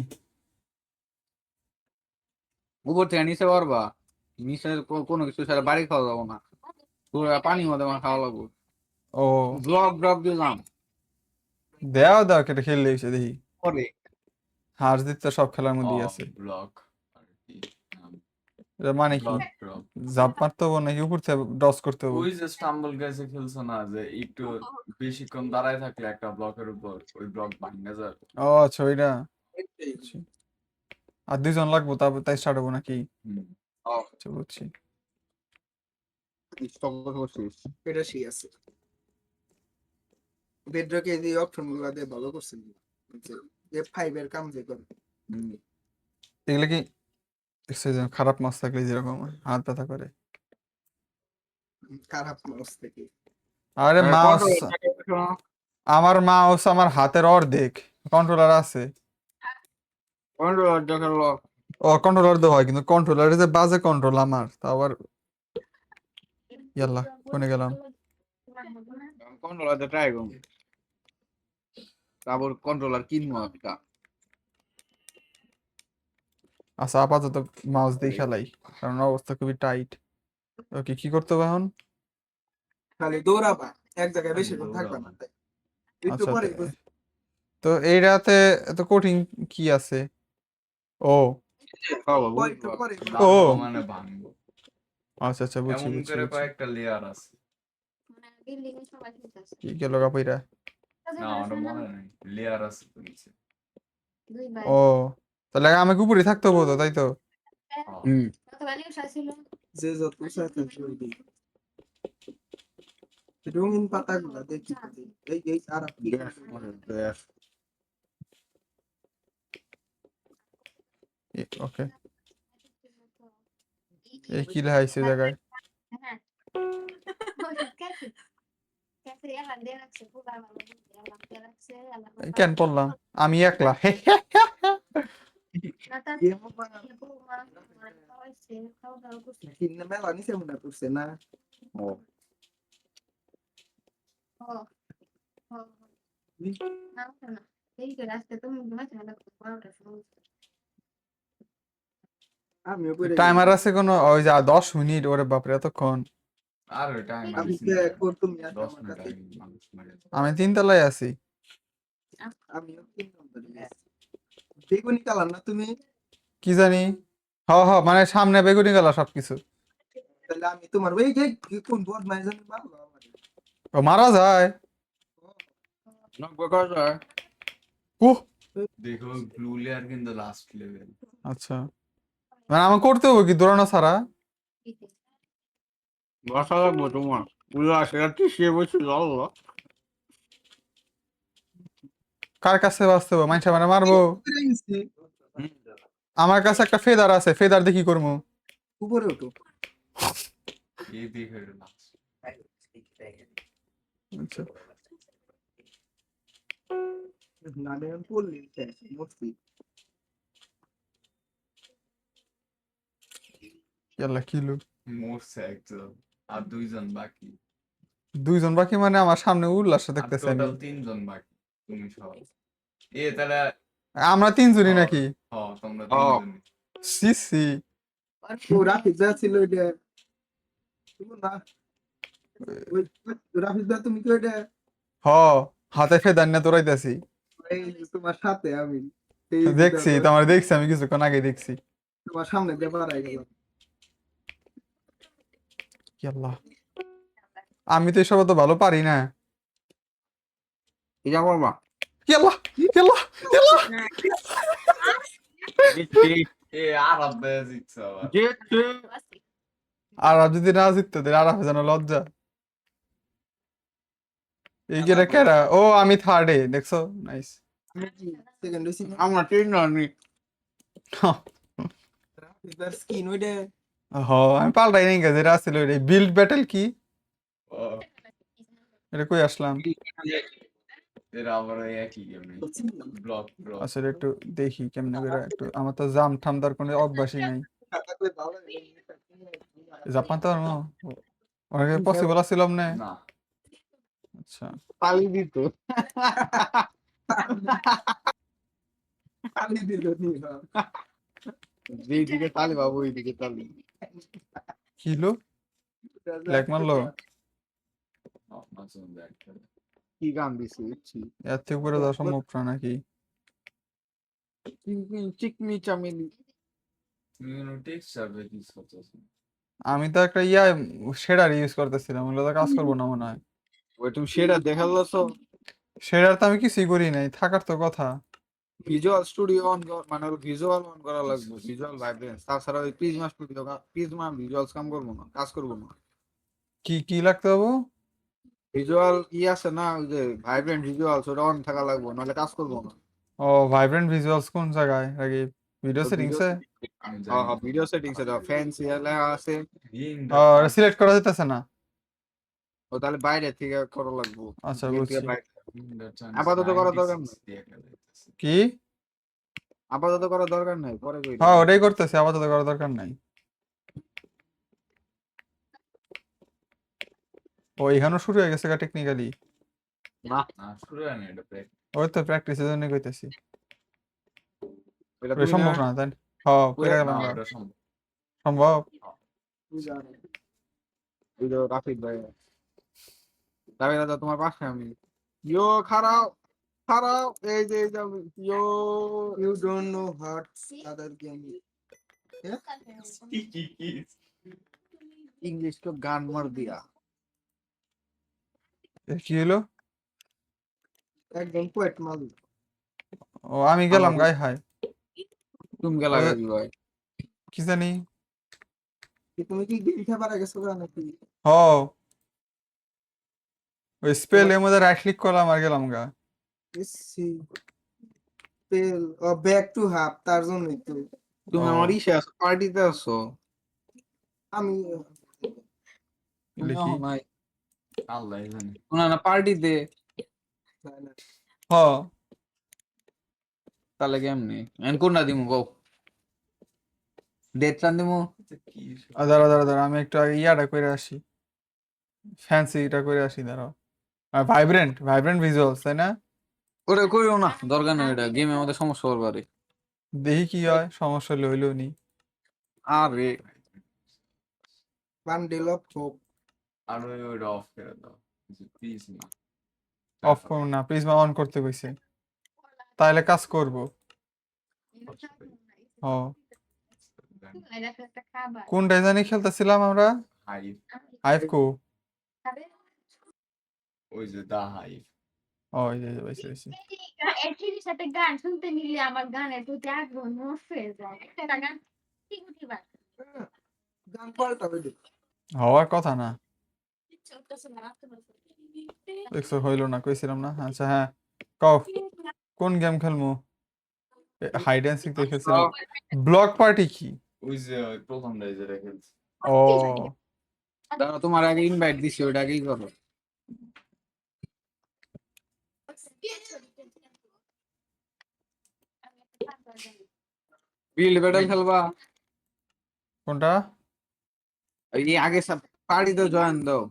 উপর থেকে নিচে পারবা নিচে কোনো কিছু ছাড়া বাড়ি খাওয়া যাবো না পুরো পানি মধ্যে আমার খাওয়া লাগবে ও ব্লক ড্রপ দিলাম দেও দাও কেটে খেললে এসে দেখি পরে হার জিত তো সব খেলার মধ্যেই আছে ব্লক এটা মানে কি ব্লক ড্রপ জাপ মারতে হবে নাকি উপর থেকে ডস করতে হবে ওই যে স্টাম্বল গেছে খেলছো না যে একটু বেশিক্ষণ দাঁড়ায় থাকলে একটা ব্লকের উপর ওই ব্লক ভাঙে যায় ও আচ্ছা ওইটা আর 2 জন লাগবো তারপর তাই স্টার্ট হবো নাকি আচ্ছা বুঝছি স্টপ করছিস এটা সেই আছে বেডরকে এই অপশন গুলো দিয়ে ভালো করছেন F5 এর কাম যে করে এগুলো কি খারাপ মাছ থাকলে যেরকম হাত ব্যথা করে খারাপ মাউস থেকে আরে মাউস আমার মাউস আমার হাতের অর্ধেক কন্ট্রোলার আছে ও কন্ট্রোলার তো হয় কিন্তু কন্ট্রোলারে যে বাজে কন্ট্রোল আমার তা আবার ইয়াল্লা কোনে গেলাম কন্ট্রোলারতে ট্রাই করুন তারপর কন্ট্রোলার কিনবো একটা। আচ্ছা আপাতত মাউস দিয়ে খেলাই, কারণ অবস্থা খুবই টাইট। ওকে, কি করতে হবে এখন? খালি দৌড়াবা, এক জায়গায় বেশিক্ষণ থাকবা না, তাই একটু আচ্ছা, পরে তো এই রাতে এত কঠিন কি আছে? ও একটু পরে ও মানে ভাঙবো আচ্ছা আচ্ছা, বুঝছি এমন বুঝছি করে বুঝছি। কয়েকটা লেয়ার আছে। মানে বিল্ডিং এ সবাই খেলতেছে। কি গেল কাপইরা? না আমার মনে নাই লেয়ার আছে তো নিচে। দুই ভাই। ও, তাহলে আমাকে উপরে থাকতে হবো তো, তাই তো? হুম কতখানি উষা ছিল? যে যত সাথে রঙিন পাতাগুলা দেখি এই আর আপনি ওকে, এই কি লেখাইছে জায়গায়? হ্যাঁ। कैसे कैसे यार दे रखे पूरा वाला दे रखे अल्लाह কেন পড়লাম আমি একলা? नाता ये हो पूरा से खाओ दाओ कुछ কিনে মেলা নিচে মনে করছে না हो हो ना ना यही के रास्ते तुम मत ना पाउडर शुरू আমিও করে টাইমার আছে কোনো? ওই যা 10 মিনিট, ওরে বাপরে এতক্ষণ! আর ওই টাইম আমি আছে করতুম 10 আমার মিনিট কাছে আগে মানুষ মারে। আমি 3 তলায় আছি। আমিও কিনতাম তো বেগুনি কালার না তুমি? কি জানি, হ হ, মানে সামনে বেগুনি গেল সবকিছু। তাহলে আমি তোমার ওই যে কোন বদমাইশ জানি মারলো আমারে। ও মারা যায়? উহ, দেখো ব্লু লেয়ার কিন্তু লাস্ট লেভেল। আচ্ছা, মানে আমার করতে হবে কি দৌড়ানো ছাড়া? বসা লাগবো তোমার পুরো সেটা সে বসে লড়লো। কার কাছে বাঁচতে হবে? মানুষ মানে মারবো? উপরে গেছি, আমার কাছে একটা ফেদার আছে, ফেদার দিয়ে কি করবো? উপরে ওঠো। এই দেখে লাস্ট। আচ্ছা, না রে পড়লি মস্তি ইয়াল্লা কিলো। মরছে একজন আর 2 জন বাকি। 2 জন বাকি মানে আমার সামনে উল্লাস আর দেখতেছি আমি। টোটাল 3 জন বাকি তুমি সহ। তাহলে আমরা 3 জনই নাকি? তোমরা হ্যাঁ। 3 জন। সি সি, ও রাফিজ দা ছিল ওইটা তুমি না ওই রাফিজ দা তুমি কি ওইটা হ, হাতে ফেদার নিয়ে দৌড়াইতেছি। এই যে তোমার সাথে আমি এই দেখছি তোমার, দেখছি আমি কিছুক্ষণ আগে দেখছি। তোমার সামনে দিয়ে পারাই গেলাম। ইয়াল্লা, আমি তো এসব তো ভালো পারি না। এটা করবা ইয়াল্লা ইয়াল্লা ইয়াল্লা, আর আব্বে জিতছে আবার। আর যদি না জিততে দেয় আর যেন লজ্জা। এই গেলে কেরা? ও আমি থার্ডে, দেখছো? নাইস। সেকেন্ড হইছি না আমরা ট্রেন রানি রাফিজ দার স্কিন ওইটা হ, আমি পাল্টাই নাই গেছে, এটা আসছিল বিল্ড ব্যাটেল কি? ও, এটা কই আসলাম? এরা আবার ওই একই গেমে ব্লক ব্লক। আসলে একটু দেখি কেমনে করে, একটু আমার তো জাম ঠান্ডার কোনো অভ্যাসই নাই। থাকলে ভালো জাপান তো অনেকে পসিবল আসছিলাম না। না আচ্ছা, পালি দিত পানি দিল নি যেদিকে তালি বাবু ওইদিকে তালি। কিলো লেগ মারলো? মাঝে মধ্যে একটা। কি গান দিছে বুঝছি এর থেকে উপরে যাওয়া সম্ভব না নাকি? চিকমি চামেলি। তুমি কোনো টেক্সচার বেশি করতেছ। আমি তো একটা শেডার ইউজ করতেছিলাম, ওগুলো তো কাজ করবো না মনে হয়। ওই তুমি সেটা দেখালো তো শেডার তো আমি কিছুই করি নাই, থাকার তো কথা। ভিজুয়াল স্টুডিও অন মানে ভিজুয়াল অন করা লাগবে, ভিজুয়াল ভাইব্রেন্স। তাছাড়া ওই প্রিজমা স্টুডিও প্রিজমা ভিজুয়ালস কাম করবো না, কাজ করবো না। কি কি লাগতে হবে? ভিজুয়াল আছে না ওই যে ভাইব্রেন্ট ভিজুয়ালস, ওটা অন থাকা লাগবে নাহলে কাজ করবো না। ও, ভাইব্রেন্ট ভিজুয়ালস কোন জায়গায় রাখি? ভিডিও সেটিংসে? আমি হ্যাঁ জানি ভিডিও সেটিংস এ দাও, ফ্যান্সি লেখা আছে। ও, সিলেক্ট করা যেতেছে না? ও তাহলে বাইরে থেকে করা লাগবে। আচ্ছা, গেম থেকে বুঝছি। বাইরে। আপাতত করার দরকার নেই। কি? আপাতত করার দরকার নাই, পরে কইরা। হ্যাঁ, ওটাই করতেছে, আপাতত করার দরকার নাই। ও, এখানেও শুরু হয়ে গেছে টেকনিক্যালি। না শুরু হয় না এটা ওই তো প্র্যাকটিসের জন্য কইতেছি এটা ওই তুমি সম্ভব না? না তাই হ্যাঁ পুরা কইরা না, গেলাম ওটা সম্ভব। সম্ভব ওই যে রাফিক ভাই রাফিক দাদা তোমার পাশে আমি ইয়ো খারাপ খারাপ এই যে ইয়ো You don't know what other game is. Sticky keys. English को गान मार दिया এ কি হলো একদম কোয়েট মাল ও আমি গেলাম আমার- গাই হাই तुम क्या लगा जी भाई কি জানি কি তুমি কি গেম খেলার আগে সব নাকি হ ওই স্পেল এর মধ্যে রাইট ক্লিক করলাম আর গেলাম গা সি পেল ও ব্যাক টু হাফ তার জন্যই তো तुम ও। हमारी पार्टी पे हंसो আমি तुम लिखी। हो ना আল্লাহ জানে। उन्होंने पार्टी दे হ তাহলে কেমনি এন কোন না দিমু গো ডেট চান দিমু এটা কি? দাঁড়া দাঁড়া দাঁড়া আমি একটু আগে ইয়াটা করে আসি ফ্যান্সিটা করে আসি দাঁড়াও ভাইব্রেন্ট ভাইব্রেন্ট ভিজুয়ালস তাই না ওরে করিও না দরকার নেই এটা গেমের মধ্যে সমস্যা হতে পারে দেখি কি হয় সমস্যা হলে হইলেও নি আরে বান্ডেল অফ হোপ আর ওইটা অফ করে দাও প্লিজ না অফ করুন না প্রিজমা অন করতে কইছে তাহলে কাজ করব ও কোনটাই জানি খেলতেছিলাম আমরা হাইভ হাইভ কো ওই যে দা হাইভ ও এই যে বসে বসে এটির সাথে গান শুনতে নিলে আমার গানের প্রতি আগ্রহ নষ্ট হয়ে যায় একটা গান ঠিক উঠিবার গান পাল্টাবে দে হওয়ার কথা না দেখছো হইলো না কইছিলাম না আচ্ছা হ্যাঁ কও কোন গেম খেলমু হাইড অ্যান্ড সিক দেখেছিলাম ব্লক পার্টি কি ওই যে ওই প্রথমটা যে রেখেছে ও দাঁড়া তোমার আগে ইনভাইট দিছি ওটা আগেই করো বিল্ড ব্যাটল খেলবা কোনটা এই আগে সব পার্টি তো জয়েন দাও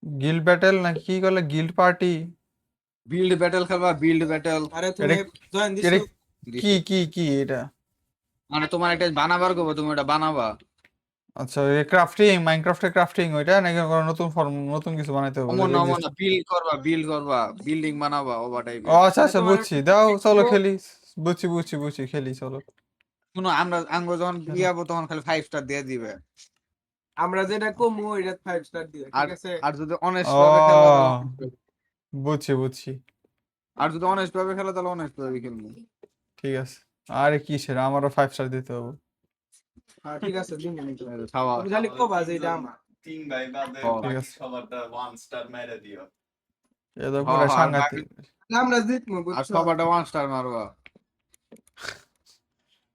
গিল্ড ব্যাটেল নাকি কি করলে গিল্ড পার্টি বিল্ড ব্যাটল খেলবা বিল্ড ব্যাটল আরে তুমি জয়েন দিছো এটা কি কি কি এটা মানে তোমার একটা বানাবার গো তুমি ওটা বানাবা আচ্ছা এই ক্রাফটিং মাইনক্রাফটে ক্রাফটিং ওইটা নাকি কোনো নতুন ফর্ম নতুন কিছু বানাইতে হবে অমন অমন বিল্ড করবা বিল্ডিং বানাবা ওভার টাইপ ও আচ্ছা আচ্ছা বুঝছি দাও চলো খেলি বুঝছি খেলি চলো শুনো আমরা যখন বিয়াবো তখন খালি 5 স্টার দিয়ে দিবে আমরা যেটা কমু ওইটা 5 স্টার দিও ঠিক আছে আর যদি অনেস্ট ও ভাবে খেলো তাহলে- বুঝছি আর যদি অনেস্ট ভাবে খেলো তাহলে অনেস্ট ভাবে খেলবো ঠিক আছে আরে কি সেরা আমারও 5 স্টার দিতে হবে হ্যাঁ ঠিক আছে দিন খাওয়া তুমি খালি কবা যে এটা আমার তিন ভাই বাদে ও, ঠিক বাকি আছে। সবারটা 1 স্টার মেরে দিও এটা হ্যাঁ, পুরো হ্যাঁ, সাংঘাতিক আমরা জিতমু আর বুঝছো সবারটা 1 স্টার মারবা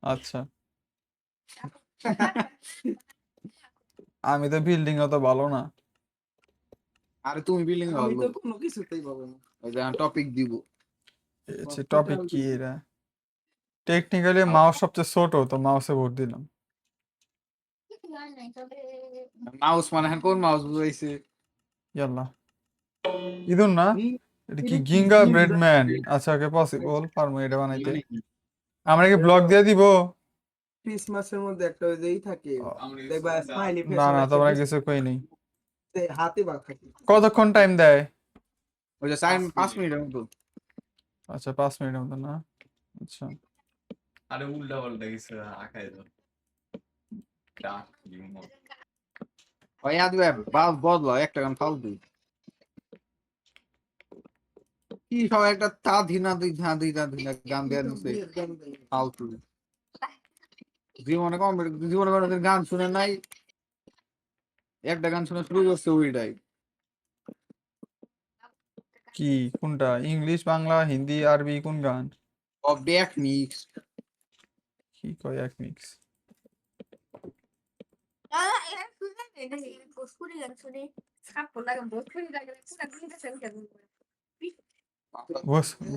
আচ্ছা আমি তো বিল্ডিং অত ভালো না আরে তুমি বিল্ডিং আমি তো ভালো কোনো কিছুতেই পাবো না ওই যে টপিক দিব টপিক কি এটা টেকনিক্যালি মাউস সবচেয়ে ছোট তো মাউসে ভোট দিলাম মাউস মানে এখন কোন মাউস বুঝাইছে ইয়াল্লা ইদুন না এটা কি গিঙ্গা ব্রেডম্যান আচ্ছা ওকে পসিবল পারমু এটা বানাইতে আমরা কি ব্লগ দিয়ে দিব ক্রিসমাসের মধ্যে একটা ওই যেই থাকে আমরা দেখবা স্মাইলি ফেস না না তোমরা কিছু কই নেই হাতে বাগ থাকে কতক্ষণ টাইম দেয় ওই যে 5 মিনিটের মতো আচ্ছা 5 মিনিটের মতো না আচ্ছা আরে উল্টা পাল্টা কিছু আঁকাই দাও ডাক লিমো ওই আদবে বদলা একটা গান ফালতু কি সব একটা তা ধিনা গান দেয়া দিছে ফালতু জীবনে কোনোদিন গান শুনে নাই একটা গান শুনে শুরু করছে ওইটাই কি কোনটা ইংলিশ বাংলা হিন্দি আরবি কোন গান অফ ব্যাক মিক্স কি কয় এক মিক্স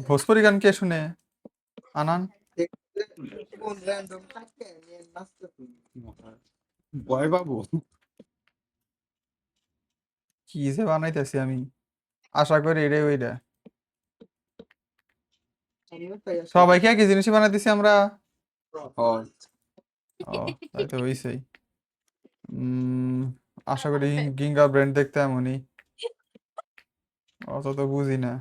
ভোজপুরি গান কে শুনে আনান কোন র্যান্ডম থাকে নিয়ে নাচতে ভয় পাবো কি যে বানাইতেছি আমি, আশা করি এটাই ওইটা। আমিও তাই আশা সবাই কি একই জিনিসই বানাইতেছি আমরা? হয় ও তাই তো হইছেই। আশা করি গিঙ্গা ব্র্যান্ড দেখতে এমনই, অত তো বুঝি না।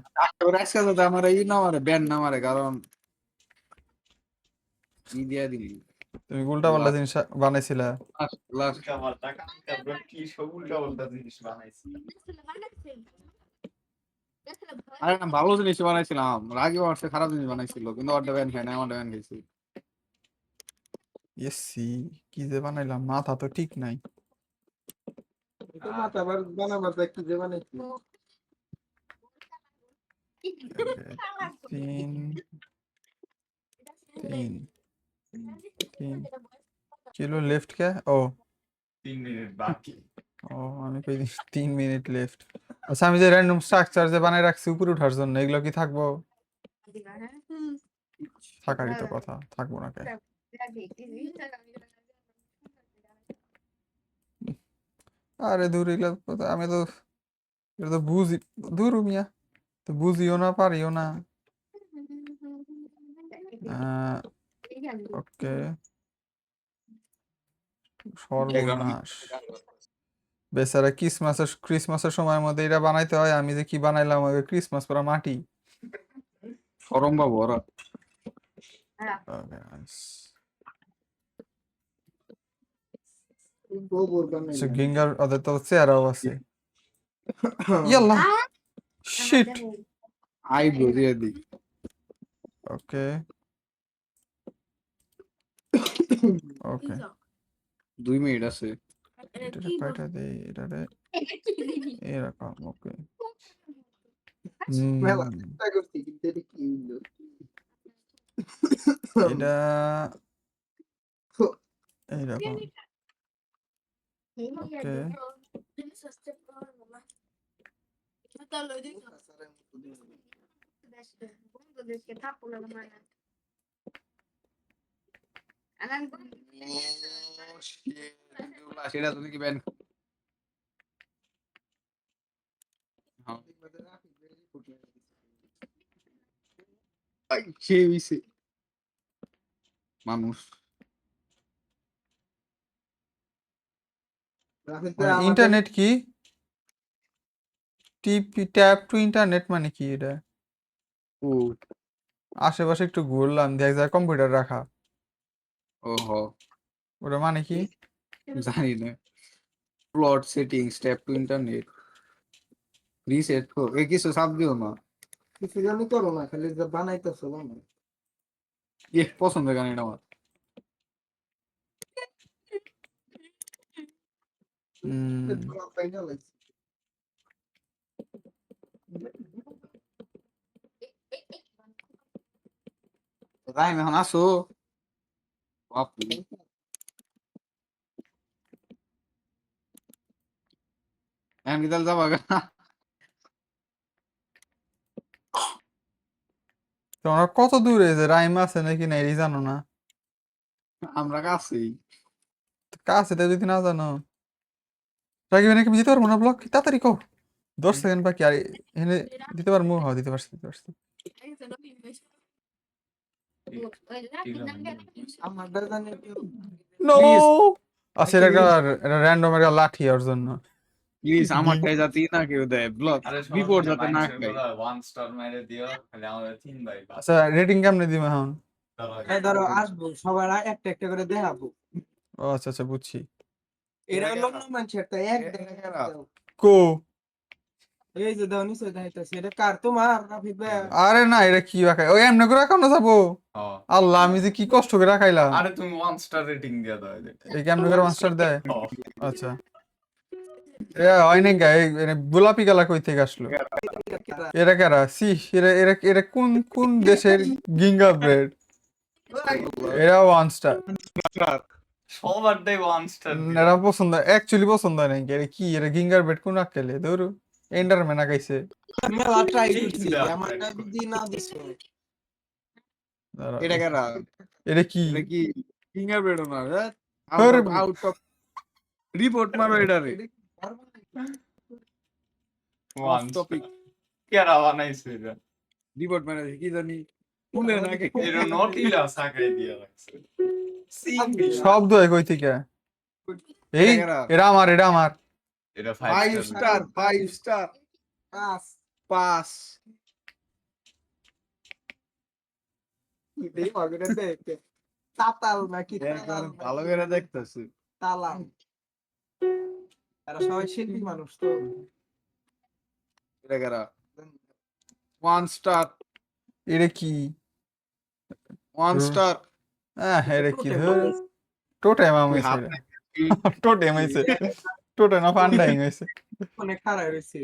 ওর আজকে তো আমার এই না মারে ব্যান্ড না মারে কারণ কি দিয়া দিলি তুমি উল্টা পাল্টা জিনিস বানাইছিলা। লাস্ট উল্টাপাল্টা কালকে bro কি সব উল্টাপাল্টা জিনিস বানাইছি। আরে না ভালো জিনিস বানাইছিলাম রাগি ওয়ার্সে খারাপ জিনিস বানাইছিল কিন্তু ওর ব্যান্ড খাই না আমার ব্যান্ড খাইছি ইয়েসি, কি যে বানাইলাম, মাথা তো ঠিক নাই। তো মাথা আবার বানাবার দেখ কি যে বানাইছি। তিন তিন তিন কিলো লেফট কে? ও 3 মিনিট বাকি। ও আমি কই 3 মিনিট লেফট। আচ্ছা আমি যে র্যান্ডম স্ট্রাকচার যে বানাই রাখছি উপরে ওঠার জন্য, এগুলো কি থাকবো? থাকারই তো কথা, থাকবো না কে? আরে দূর এগুলো আমি তো, এটা তো বুঝি, দূর মিয়া, তো বুঝিও না পারিও না। ওকে, সর্বনাশ। বেচারা ক্রিসমাসের সময়ের মধ্যে এটা বানাইতে হয়, আমি যে কি বানাইলাম, ওই ক্রিসমাস পুরা মাটি। সরম বাবু ওরা Okay, nice. গোবর So, বানাইলাম। গিঙ্গার ওদের তো চেহারাও আছে। ইয়াল্লা, শিট। আইব্রো দিয়ে দি ওকে ওকে, 2 মিনিট আছে এটারে কয়টা দেই, এটারে এরকম। ওকে, মেলা চেষ্টা করছি কিন্তু এটা কি হইলো? এটা এইরকম। ওকে, সেটা তুমি কি ব্যান্ড সে হইছে মানুষ রাফিদ ভাই আমাদের ইন্টারনেট কি? টিপি ট্যাপ টু ইন্টারনেট মানে কি এটা? ও আশেপাশে একটু ঘুরলাম, দেখ যায় কম্পিউটার রাখা, ওহো ওটা মানে কি? জানি না plot settings tap two internet reset কর এ কিছু চাপ দিও না কিছু জানি করো না, খালি যা বানাইতেছো বানাই। পছন্দের গান এটা আমার ফাইনাল আছে। রাইম এখন আসো বাপরে এখন কি তাহলে যাবা গা? তোমরা কত দূরে, যে রাইম আছে নাকি না এই জানো না? আমরা কাছেই কাছে তো যদি না জানো, রাগিবে নাকি আমি দিতে পারবো না ব্লক, তাড়াতাড়ি কও। 10 সেকেন্ড বাকি, আর এখানে দিতে পারবো? হ্যাঁ দিতে পারছি, দিতে পারছি। আমাদের জানি নো, Please. আচ্ছা এটা একটা র্যান্ডম একটা লাঠি ওর জন্য। প্লিজ আমারটাই যাতে না কেউ দেয় ব্লক আরে রিপোর্ট যাতে না খাই 1 স্টার মেরে দিও, খালি আমাদের 3 ভাই বাস। আচ্ছা রেটিং কেমনে দিবে এখন? এই ধরো আসবো সবার একটা একটা করে দেখাবো। ও আচ্ছা আচ্ছা বুঝছি। এরা হলো না মানুষেরটা এক এরা দেখা কারা? দাও। কো, এই যে দাও নিচে দেখাইতাছি, এটা কার তোমার রাফিদ ভাই? আরে না এটা কি রাখাই, ওই এমনি করে রাখানো যাবো? হ্যাঁ। আল্লাহ, আমি যে কি কষ্ট করে রাখাইলাম। আরে তুমি 1 স্টার রেটিং দিয়ে দাও এদের। এই কেমনে করে মাস্টার দেয়? হ্যাঁ। আচ্ছা এ হয় নাই গা, এই গোলাপি কালা কই থেকে আসলো? এরা কারা? সি, এরা এরা এরা কোন কোন দেশের গিঙ্গা ব্রেড? এরা 1 স্টার। সবারটাই 1 স্টার দিয়ে। এরা পছন্দ, অ্যাকচুয়ালি পছন্দ হয় নাকি? এরা কি, এরা গিঙ্গার ব্রেড কোন আকেলে ধরু এন্ডারম্যান আগাইছে। মেলা ট্রাই এই করছি, দাও, আমারটা যদি না দিছো। দাঁড়াও, এটা কারা এটা কি? এটা কি ফিঙ্গারপ্রিন্ট না আরে আউট অফ রিপোর্ট মারো এটারে এটা কি পারবা না? অফ টপিক কেরা বানাইছে এটা রিপোর্ট ম্যানেজ কি জানি শুনে না এর নটিলা সাকাই দিয়া লাগছে শব্দ হয় কই থেকে এই এটা আমার এটা 5 5 স্টার 5 স্টার পাঁচ পাস দেই মাগরে দেখতে তাতাল নাকি তাতাল ভালো করে দেখতেছি তালাম এরা সবাই শিল্পী মানুষ তো এটা কারা 1 স্টার এটা কি 1 স্টার এটা কি ধর টোটেম হইছে টোটেম হইছে টোটেম না পান্ডাইং হইছে অনেক খারাপ হয়েছে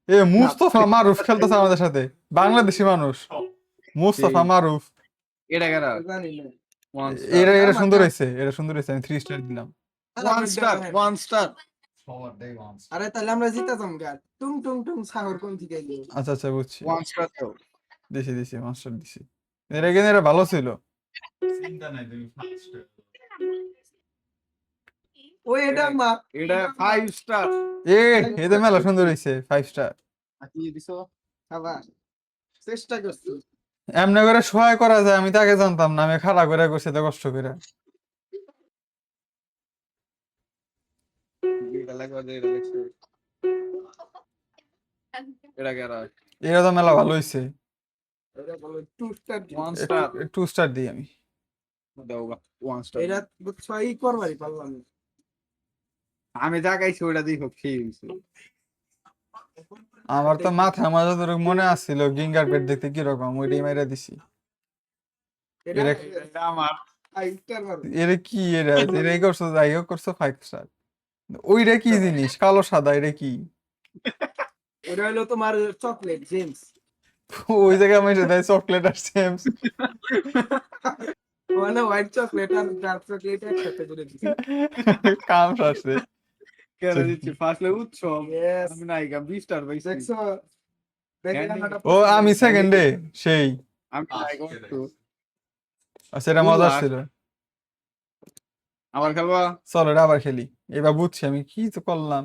এ মুস্তাফা মারুফ খেলতেছে আমাদের সাথে বাংলাদেশি মানুষ মুস্তাফা মারুফ এটা কারা জানি না 1 স্টার এটা সুন্দর হয়েছে আমি 3 স্টার দিলাম 1 স্টার 1 স্টার আরে তাহলে আমরা জিতাতাম গা টুং টুং টুং সাগর কোন থেকে এলো আচ্ছা বুঝছি 1 স্টার তো দিছি মাস্টার দিছি এরা ভালো ছিল চিন্তা নাই তুমি ফার্স্ট ওই এটা মা এটা 5 স্টার এদের মেলা সুন্দর হয়েছে 5 স্টার কি দিছো আবার চেষ্টা করছি এমনি করে সহায় করা যায় আমি তো আগে জানতাম না আমি খাড়া করে করছি এত কষ্ট করে এটা লাগবে এটা দেখছো এটা কারা এরা তো মেলা ভালো হয়েছে এটা বলো টু স্টার 1 স্টার 2 স্টার দিই আমি দাও 1 স্টার এটা বুঝছো এই করবারই পারলাম না। আমি যা গাইছি ওটা দেখো খেয়ে গেছে আমার তো মাথা মাঝে ধরে মনে আসছিল গিঙ্গার পেট দেখতে কিরকম ওইটাই মেরে দিছি এটা এটা আমার 5 স্টার মারো এরা কি এরাই করছো যাই হোক করছো 5 স্টার ওইটা কি জিনিস কালো সাদা এটা কি এটা হলো তোমার চকলেট জেমস ওই জায়গায় আমি দেয় চকলেট আর সেমস মানে হোয়াইট চকলেট আর ডার্ক চকলেট একসাথে করে দিছি কাম আসছে কেন দিচ্ছি ফার্স্ট লে উৎসব Yes. আমি নাইকা 20 স্টার পাইছি দেখছো দেখে Candy. আমারটা ও আমি সেকেন্ডে সেই আমি নাইকা একটু আচ্ছা এটা মজার ছিল আবার খেলবা চলো এটা আবার খেলি এবার বুঝছি আমি কি তো করলাম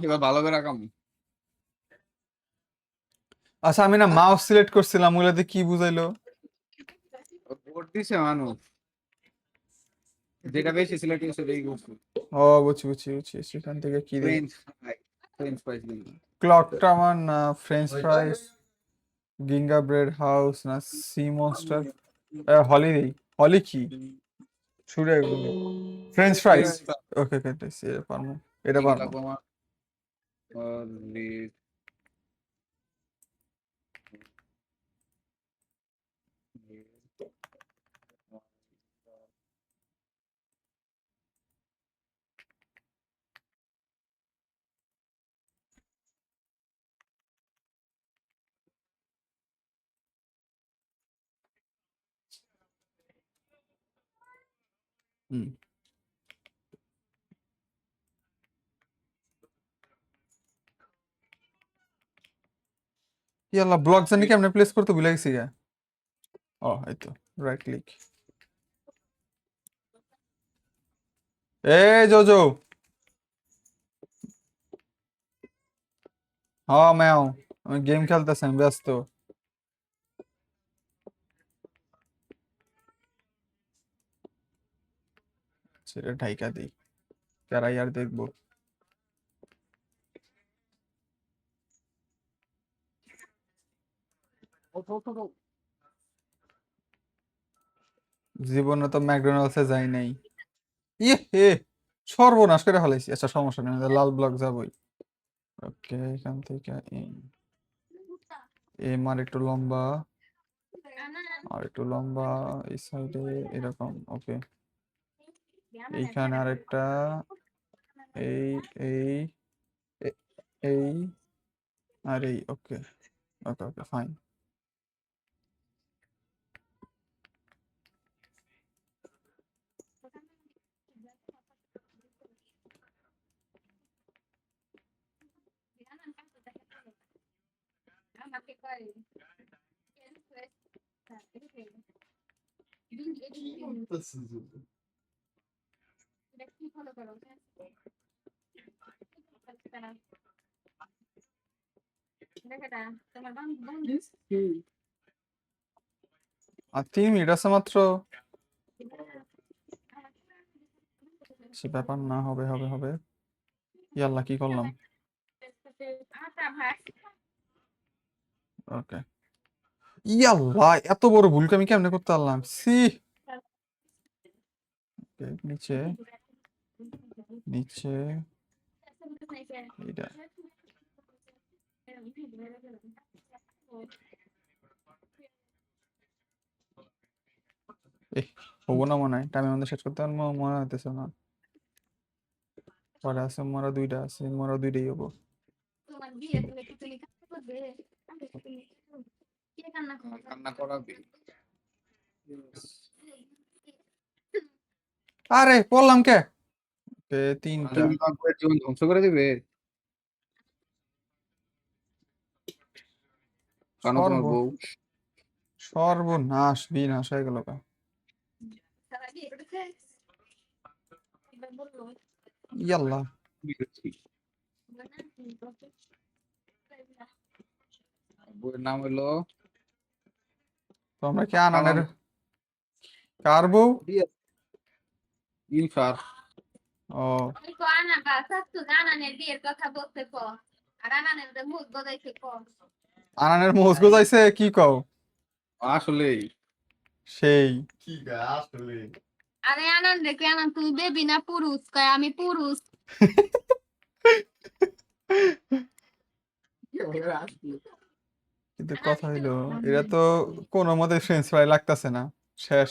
এবার ভালো করে রাখাম আচ্ছা আমি না মাউস সিলেক্ট করছিলাম ওগুলাতে কি বুঝাইলো ভোট দিছে মানুষ যেটা বেশি সিলেক্ট করছে সেটাই করছে ও বুঝছি সেখান থেকে কি দেয় ফ্রেঞ্চ ফ্রাইজ ক্লকটা আমার না ফ্রেঞ্চ ফ্রাইস গিঙ্গা ব্রেড হাউস না সি মনস্টার হলিডে হলি কি শুরু ফ্রেঞ্চ ফ্রাইস ওকে এটা পারবো এটা পারবো হুম ইয়াল্লা ব্লক জানি কেমনে প্লেস করতে ভুলে গেছি গা ও এই তো রাইট ক্লিক এই জোজো হ্যাঁ ম্যাও আমি গেম খেলতেছি আমি ব্যস্ত সেটা ঢাইকা দিই কারাই আর দেখবো জীবনে তো ম্যাকডোনাল্ডসে যাই নাই ইয়ে হে সর্বনাশ করে ফেলাইছি আচ্ছা সমস্যা নেই আমি লাল ব্লক যাবই ওকে এখান থেকে এম আর একটু লম্বা এই সাইডে এরকম ওকে এইখানে আরেকটা এই এই এই আর এই ওকে ফাইন দেখাটা তোমার বন্ধু আর 3 মিনিট আছে মাত্র। সে ব্যাপার না, হবে হবে হবে। ইয়াল্লা কি করলাম? আটা ভাই ওকে। ইয়াল্লা এত বড় ভুলকে আমি কেমনে করতে পারলাম? সি। ওকে, নিচে নিচে এইটা। এই হবো না মনে হয়, টাইমের মধ্যে শেষ করতে পারবো মনে হইতেছে না। পরে আছে মোরা দুইটা আছে, মোরা দুইটাই হবো। তোমার বিয়ে তুমি কি তুমি কান্না করবে কে কান্না করবে কান্না করাবি আরে পড়লাম কে? ওকে, 3টা। তুমি তোমার জীবন ধ্বংস করে দিবে কারণ তোমার বউ সর্বনাশ বিনাশ হয়ে গেল কা। সারা বিয়ে করেছে এবার বললো ইয়াল্লা বউয়ের নাম হলো তোমরা কি আনানের কার বউ? ইলফার। ও আমি তো আনা বা সাতু আনানের বিয়ের কথা বলতে কো আর আনানের মুখ বদাইতে কো আনানের মোজ গোজাইছে কি কও? আসলেই সেই কি গা আসলে আরে আনান দেখে আনান তুই বেবি না পুরুষ কয় আমি পুরুষ কিন্তু কথা হইলো এরা তো কোনো মতে ফ্রেঞ্চ ফ্রাই লাগতাছে না। শেষ।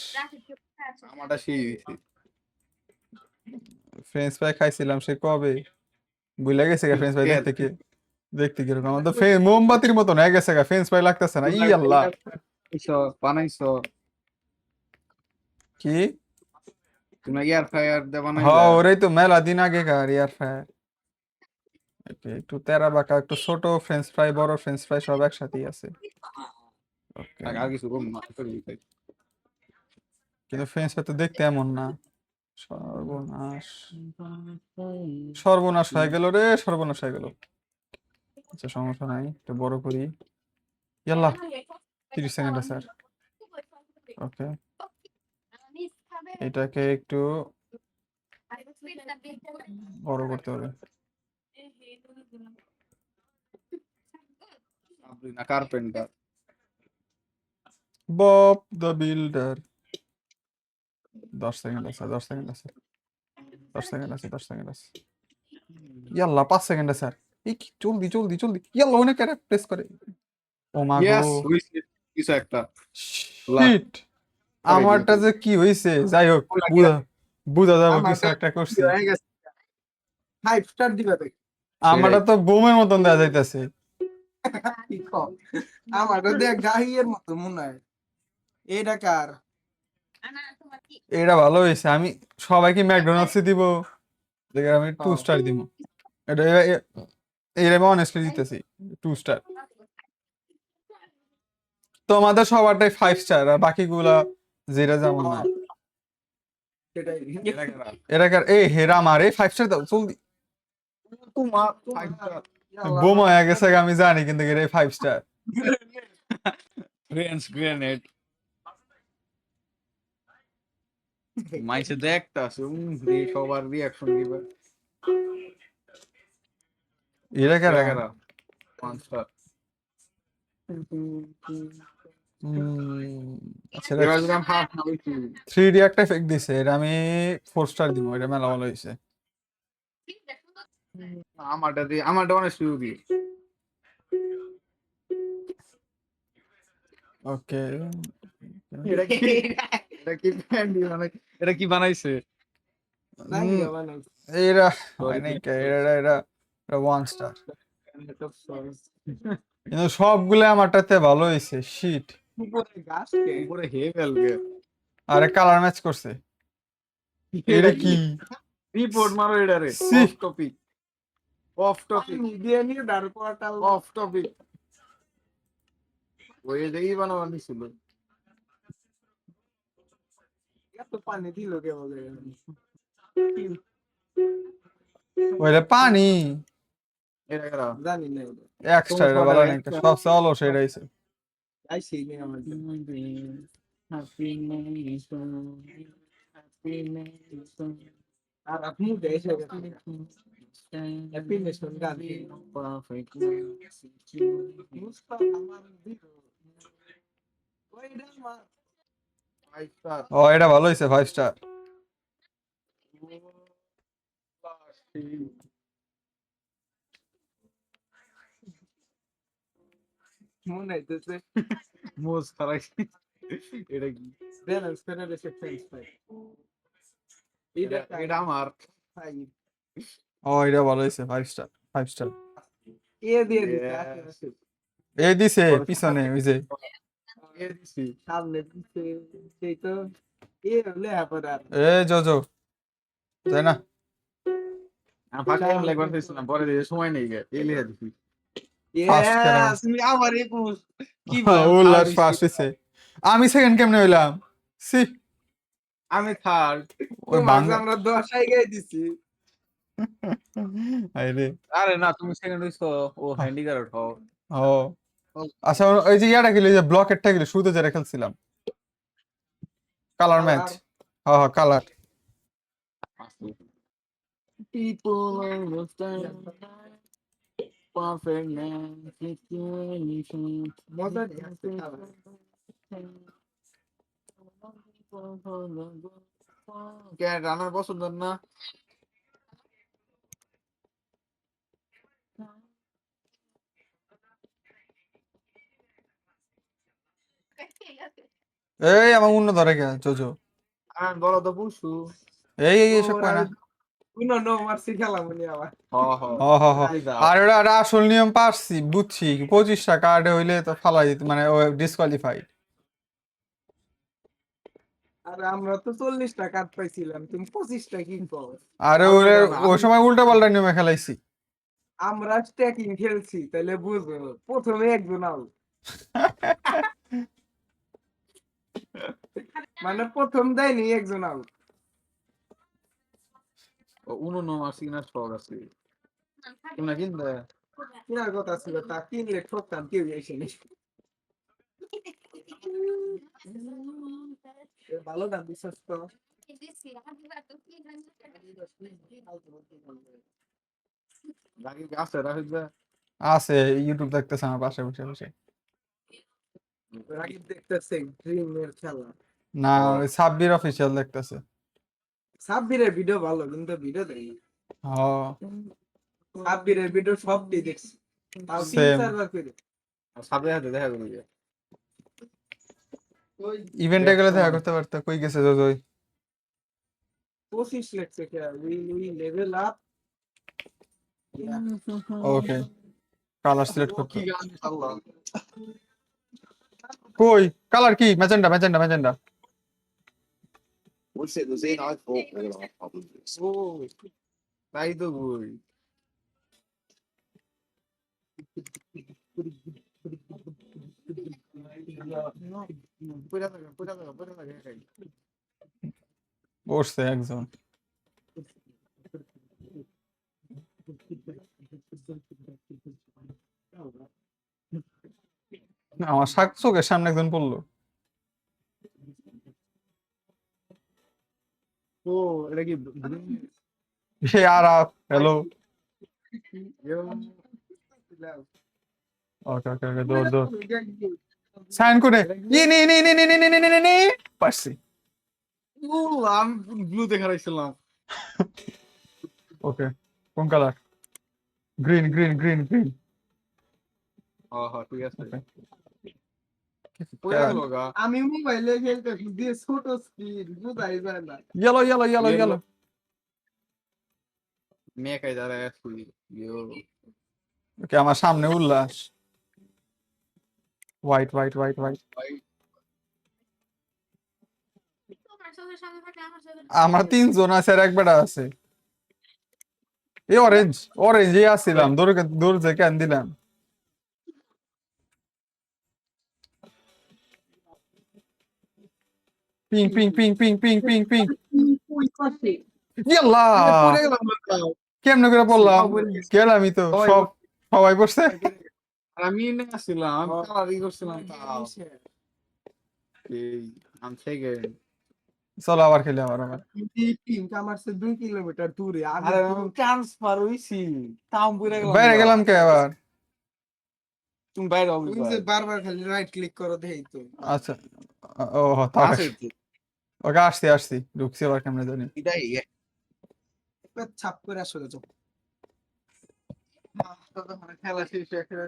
আমারটা সেই হয়েছে ফ্রেঞ্চ ফ্রাই খাইছিলাম সে কবে, ভুলে গেছে গা ফ্রেঞ্চ ফ্রাই দেখতে কি দেখতে কিরকম। আমার তো মোমবাতির মতন হয়ে গেছে গা, ফ্রেঞ্চ ফ্রাই লাগতাছে না। ই আল্লাহ বানাইছো কি? তুমি এয়ার ফ্রায়ার দিয়ে হ্যাঁ বানাইলা ওরাই তো মেলা দিন আগে কার এয়ার ফ্রায়ার। একটু তেরা বাঁকা, একটু ছোট ফ্রেঞ্চ ফ্রাই, বড় ফ্রেঞ্চ ফ্রাই সব একসাথেই আছে। ওকে, আর কিছু কম না কিন্তু ফ্রেঞ্চ ফ্রাই তো দেখতে এমন না। সর্বনাশ সর্বনাশ হয়ে গেল রে, সর্বনাশ হয়ে গেল। আচ্ছা সমস্যা নাই, একটু বড় করি। ইয়াল্লা 30 সেকেন্ড আছে স্যার। ওকে, এটাকে একটু বড় করতে হবে। না carpenter Bob the builder. 10 second আছে, 10 সেকেন্ড আছে, 10 সেকেন্ড আছে, 10 সেকেন্ড আছে। ইয়াল্লা 5 সেকেন্ড আছে স্যার। এই কি জলদি জলদি জলদি, ইয়াল্লা অনেক প্রেস করে। ও মা গো ইয়েস কিছু একটা শিট। আমারটা যে কি হইছে, যাই হোক বুঝা যাবো কিছু একটা করছি। 5 স্টার দিবা দেখ আমারটা তো বোমের মতন দেয়া যাইতেছে। কি কম আমারটা দেখ গাহিয়ের মতো মনে হয় এইটা কার আনা তোমার কি এটা ভালো হয়েছে। আমি সবাইকে ম্যাকডোনাল্ডস দিব, দেখে আমি 2 স্টার দিব। এটা এটা আমি অনেস্টলি দিতেছি 2 স্টার। তোমাদের সবারটাই 5 স্টার আর বাকিগুলা যেটা যেমন না। সেটাই এরা কার এই হেরা মারে 5 স্টার দাও জলদি। তোমার বোমা হয়ে গেছে আমি জানি, কিন্তু এটা 5 স্টার। ফ্রেন্ডস গ্রেনেড মাইসে দেখতা সবার রিঅ্যাকশন দিবে এরা কারা? কারা 1 স্টার আচ্ছা এবার যদি আমি হাফ না বেশি 3D একটা এফেক্ট দিছে, এটা আমি 4 স্টার দিব। এটা মেলা ভালো হয়েছে। আমারটা অনেক শুরু দিয়ে ওকে, এটা কি এটা কি এটা কি বানাইছে এরা হয় নাই কে? এরা এরা 1 স্টার, কিন্তু সবগুলো আমারটাতে ভালো হয়েছে। শিট। উপরে হে ফেলবে আরে কালার ম্যাচ করছে। এটা কি? রিপোর্ট মারো এটারে সি। অফ টপিক মিডিয়া নিয়ে দাঁড় করাটা অফ টপিক ওই দেখি বানানো ছিল এত পানি দিল কে বলে ওইটা পানি। এটা কারা জানি না এক্সট্রা এটা বলা নাই সবচেয়ে অলস এটা হইছে আইসি নি আমার আর আপনি দেশে হ্যাপি নেশন গান মুস্তাফা আমার দিল ওইটা মা 5 স্টার ও এটা ভালো হইছে 5 স্টার মনে হইতেছে মোজ খারাপ এটা কি ব্যালেন্স করে রেখে ফ্রেন্ডস পাই এটা এটা আমার পাই ও এটা ভালো হইছে 5 স্টার 5 স্টার এ দিয়ে দিতে Yes. এই দিছে পিছনে ওই যে এ দিছি সামনে দিতে সেই তো এ হলে আপনার এ জোজো তাই না আমি ফাঁকা গেম লাগবার দিছিলাম পরে দিয়ে সময় নেই গে এই লিখে দিছি First খেলা। ইয়েস তুমি আমার একুশ কি উল্লাস ফার্স্ট হইছে আমি সেকেন্ড কেমনে হইলাম সি আমি থার্ড ওই বাংলা আমরা 10 আই গাই দিছি আরে আরে না তুমি সেকেন্ড হইছো ও হ্যান্ডিক্যাপ্ট হও ও আচ্ছা ওই যে ইয়াটা খেলি যে ব্লকেরটা খেলি শুরুতে যারা খেলছিলাম কালার ম্যাচ হ্যাঁ হ্যাঁ colour People understand perfect man situation মজা নিয়ে আসতে খাবার কে রানার পছন্দ না এই আমার অন্য ধরে কে জোজো আর বলো তো পুষু এই এসব কয় না কোনো নো মারছি খেলাম উনি আবার হ হ ও হ হ আর ওটা আসল নিয়ম পারছি বুঝছি 25টা কার্ডে হইলে তো ফালাই দিত মানে ও ডিসকোয়ালিফাইড আর আমরা তো 40টা কাট পাইছিলাম তুমি 25টা কি কও আর ওই সময় উল্টা পাল্টা নিয়মে খেলাইছি আমরা স্ট্যাকিং খেলছি তাহলে বুঝো প্রথমে একজন আউট মানে প্রথম দেয়নি একজন আউট উনো নো আর সিগনাল স্টক আছে তোমরা কিনবে কিনার কথা ছিল তা কিনলে ঠকতাম কেউ এসে ভালো দাম বিশ্বাস তো রাগি আছে রাহিদ ভাই আছে ইউটিউব দেখতেছে আমার পাশে বসে বসে রাকিব দেখতেছে ড্রিমের খেলা না ওই সাব্বির অফিসিয়াল দেখতেছে সাব্বিরের ভিডিও ভালো কিন্তু ভিডিও দেখি ও সাব্বিরের ভিডিও সবটি দেখছি তাও Same. 3-4 বার করে সাথে সাথে দেখা করি ওই ইভেন্টে গেলে দেখা করতে পারতো কই গেছে জোজোই 25 লেখছে কি we level up okay colour select করতে কি গান আল্লাহ কই কালার কি magenta magenta magenta What's it? The Zane I thought they were off of this. ও তাই তো বই পুরা থাকে বসছে একজন আমার চোখের সামনে একজন পড়লো ও এটা কি সে আর হ্যালো ওকে ওকে ওকে দৌড় দৌড় সাইন করে ই নি নি নি নি নি নি নি নি নি পারছি ও আমি ব্লু দেখা রাখছিলাম ওকে কোন colour green green green green হ্যাঁ ঠিক আছে Okay. পুরা গেল গা আমি মোবাইলে খেলতেছি দিয়ে ছোট স্ক্রিন বুঝাই যায় না ইয়েলো ইয়েলো ইয়েলো ইয়েলো মেয়ে কাই যারা আসছি ইয়ো ওকে আমার সামনে উল্লাস হোয়াইট হোয়াইট হোয়াইট হোয়াইট আমার 3 জন আছে আর এক বেটা আছে এই অরেঞ্জ অরেঞ্জ এই আসছিলাম দৌড় দৌড় যে কেন দিলাম ping ping ping ping ping ping ping ওই পাশে ইয়াল্লা পুরা গেলাম কেমনে করে পড়লাম সব হয়ে গেছে। গেলামই তো ওই, সব সবাই পড়ছে আর আমি এনে আসছিলাম আমি ও। কালারই করছিলাম তাও এই আমি সেকেন্ড চলো আবার খেলি আমার আমার টিম কামারছে 2 কিলোমিটার দূরে আমি আরে আমি ট্রান্সফার হইছি তাও বুইরা গেলাম বাইরে গেলাম কে আবার তুমি বাইরে হবে তুমি যে বারবার খালি রাইট ক্লিক করো দেই তো আচ্ছা ও তাও আছে ওকে আসছি ঢুকছি আবার কেমনে জানি এটাই ছাপ করে আসলে তো খেলা শেষ একটা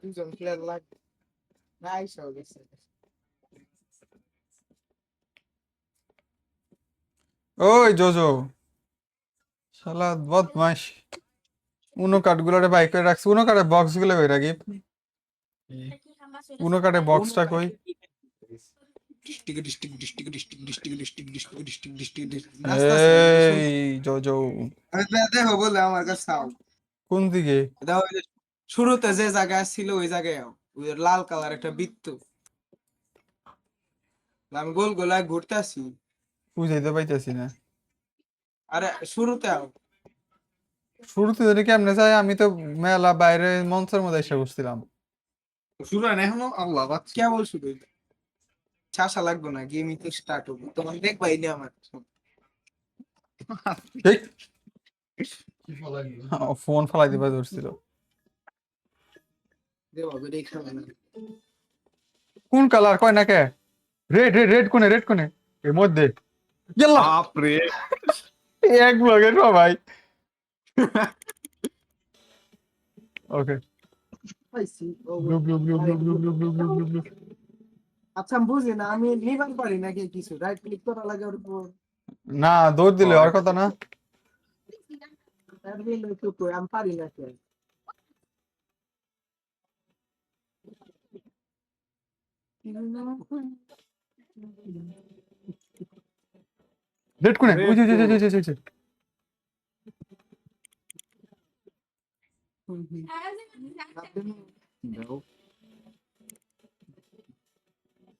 দুজন প্লেয়ার লাগ নাইস হয়ে গেছে ওই জোজো শালা বদমাইশ উনো কার্ড গুলোরে বাই করে রাখছি উনো কার্ডের বক্স গুলো কই রাখি উনো কার্ডের বক্সটা কই district district district district district district district district এই জোজো দেখো বলে আমার কাছে চাও কোন দিকে দেখো ওই যে শুরুতে যে জায়গায় ছিল ওই জায়গায় ওই লাল কালার একটা বৃত্ত আমি গোল গোলায় ঘুরতে আসি বুঝাইতে পাইতেছি না আরে শুরুতে আও শুরুতে যদি কেমনে যাই আমি তো মেলা বাইরে মঞ্চের মধ্যে এসে বসছিলাম শুরু হয় না এখনো আল্লাহ বাচ্চা কেবল শুরু ছাসা লাগবে না গেমই তো স্টার্ট হবে তোমার দেখবাই না আমার ঠিক ফোন ফালাই দিবা ধরছিল দেবা বেরে খেলা না কোন কালার কয় না কে রেড কোনে এর মধ্যে গেলাম বাপ রে এক ব্লগের সবাই ওকে পাইছি blue blue blue blue blue blue blue blue blue blue আচ্ছা আমি বুঝি না আমি নিবান পারি নাকি কিছু রাইট ক্লিক করা লাগে ওর উপর না দৌড় দিলে আর কথা না তার দিলে তো কই আমি পারি না কে রেড কোনে ওই যে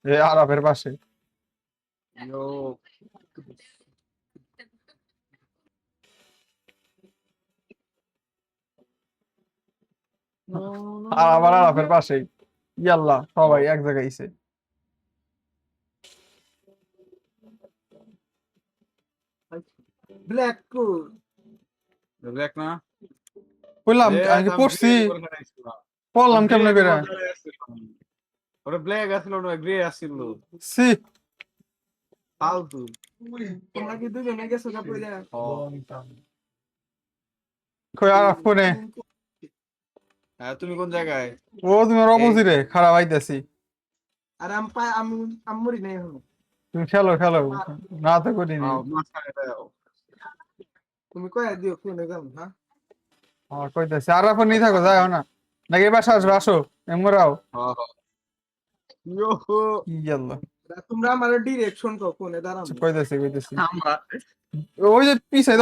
এ আরাফের পাশে ইয়ো আর আবার আরাফের পাশেই ইয়াল্লা সবাই এক জায়গায় আইছে ব্ল্যাক কোড দেখ না বললাম আমি কি পড়ছি পড়লাম কেমনে করে ওরে ব্ল্যাক আসলো না গ্রে আসলো সি ফালতু তোমরা কি দুজনে গেছো না পড়ে কই আরাফ কোনে হ্যাঁ তুমি কোন জায়গায় ও তোমার অপোজিটে খারাপ আইতাছি আর আমি মরি নাই এখন তুমি খেলো না তো করিনি মাঝখানে দাও তুমি কয় দিও কোনে যাম হ্যাঁ আমার কইতাছি আরাফ নি থাকো যাও না নাকি বাসা আসো এমরাও হ্যাঁ ইয়ো ইয়াল্লা তোমরা আমার ডিরেকশন কো কোনে দাঁড়াম কইতাছি আমরা ওই যে পিছে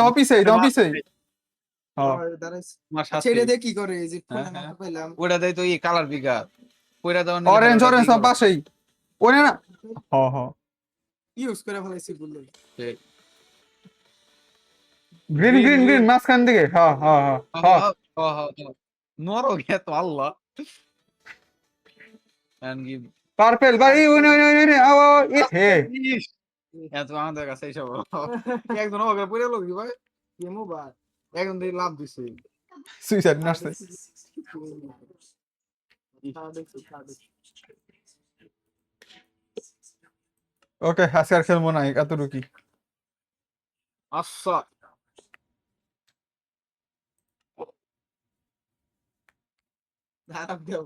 হ্যাঁ দাঁড়াইছি আমার সাথে ছেড়ে দে কি করে এই যে হ্যাঁ, ফোনে হ্যাঁ। না পেলাম ওটা দেয় তো এই কালার পিকা কইরা দাও অরেঞ্জ সব পাশেই ওনে না হ ইউজ করে ফেলাইছি বললো গ্রিন মাঝখান দিকে হ্যাঁ নরো গে তো আল্লাহ and give পার্পল ভাই ওনে আও এ হে এত আমাদের কাছে সব একজন ওকে পড়ে লোক ভাই গেমও বা একজন দিয়ে লাভ দিছে সুইসাইড নার্সে ওকে আজকে আর খেলবো না এতটুকুই আচ্ছা দাঁড়াও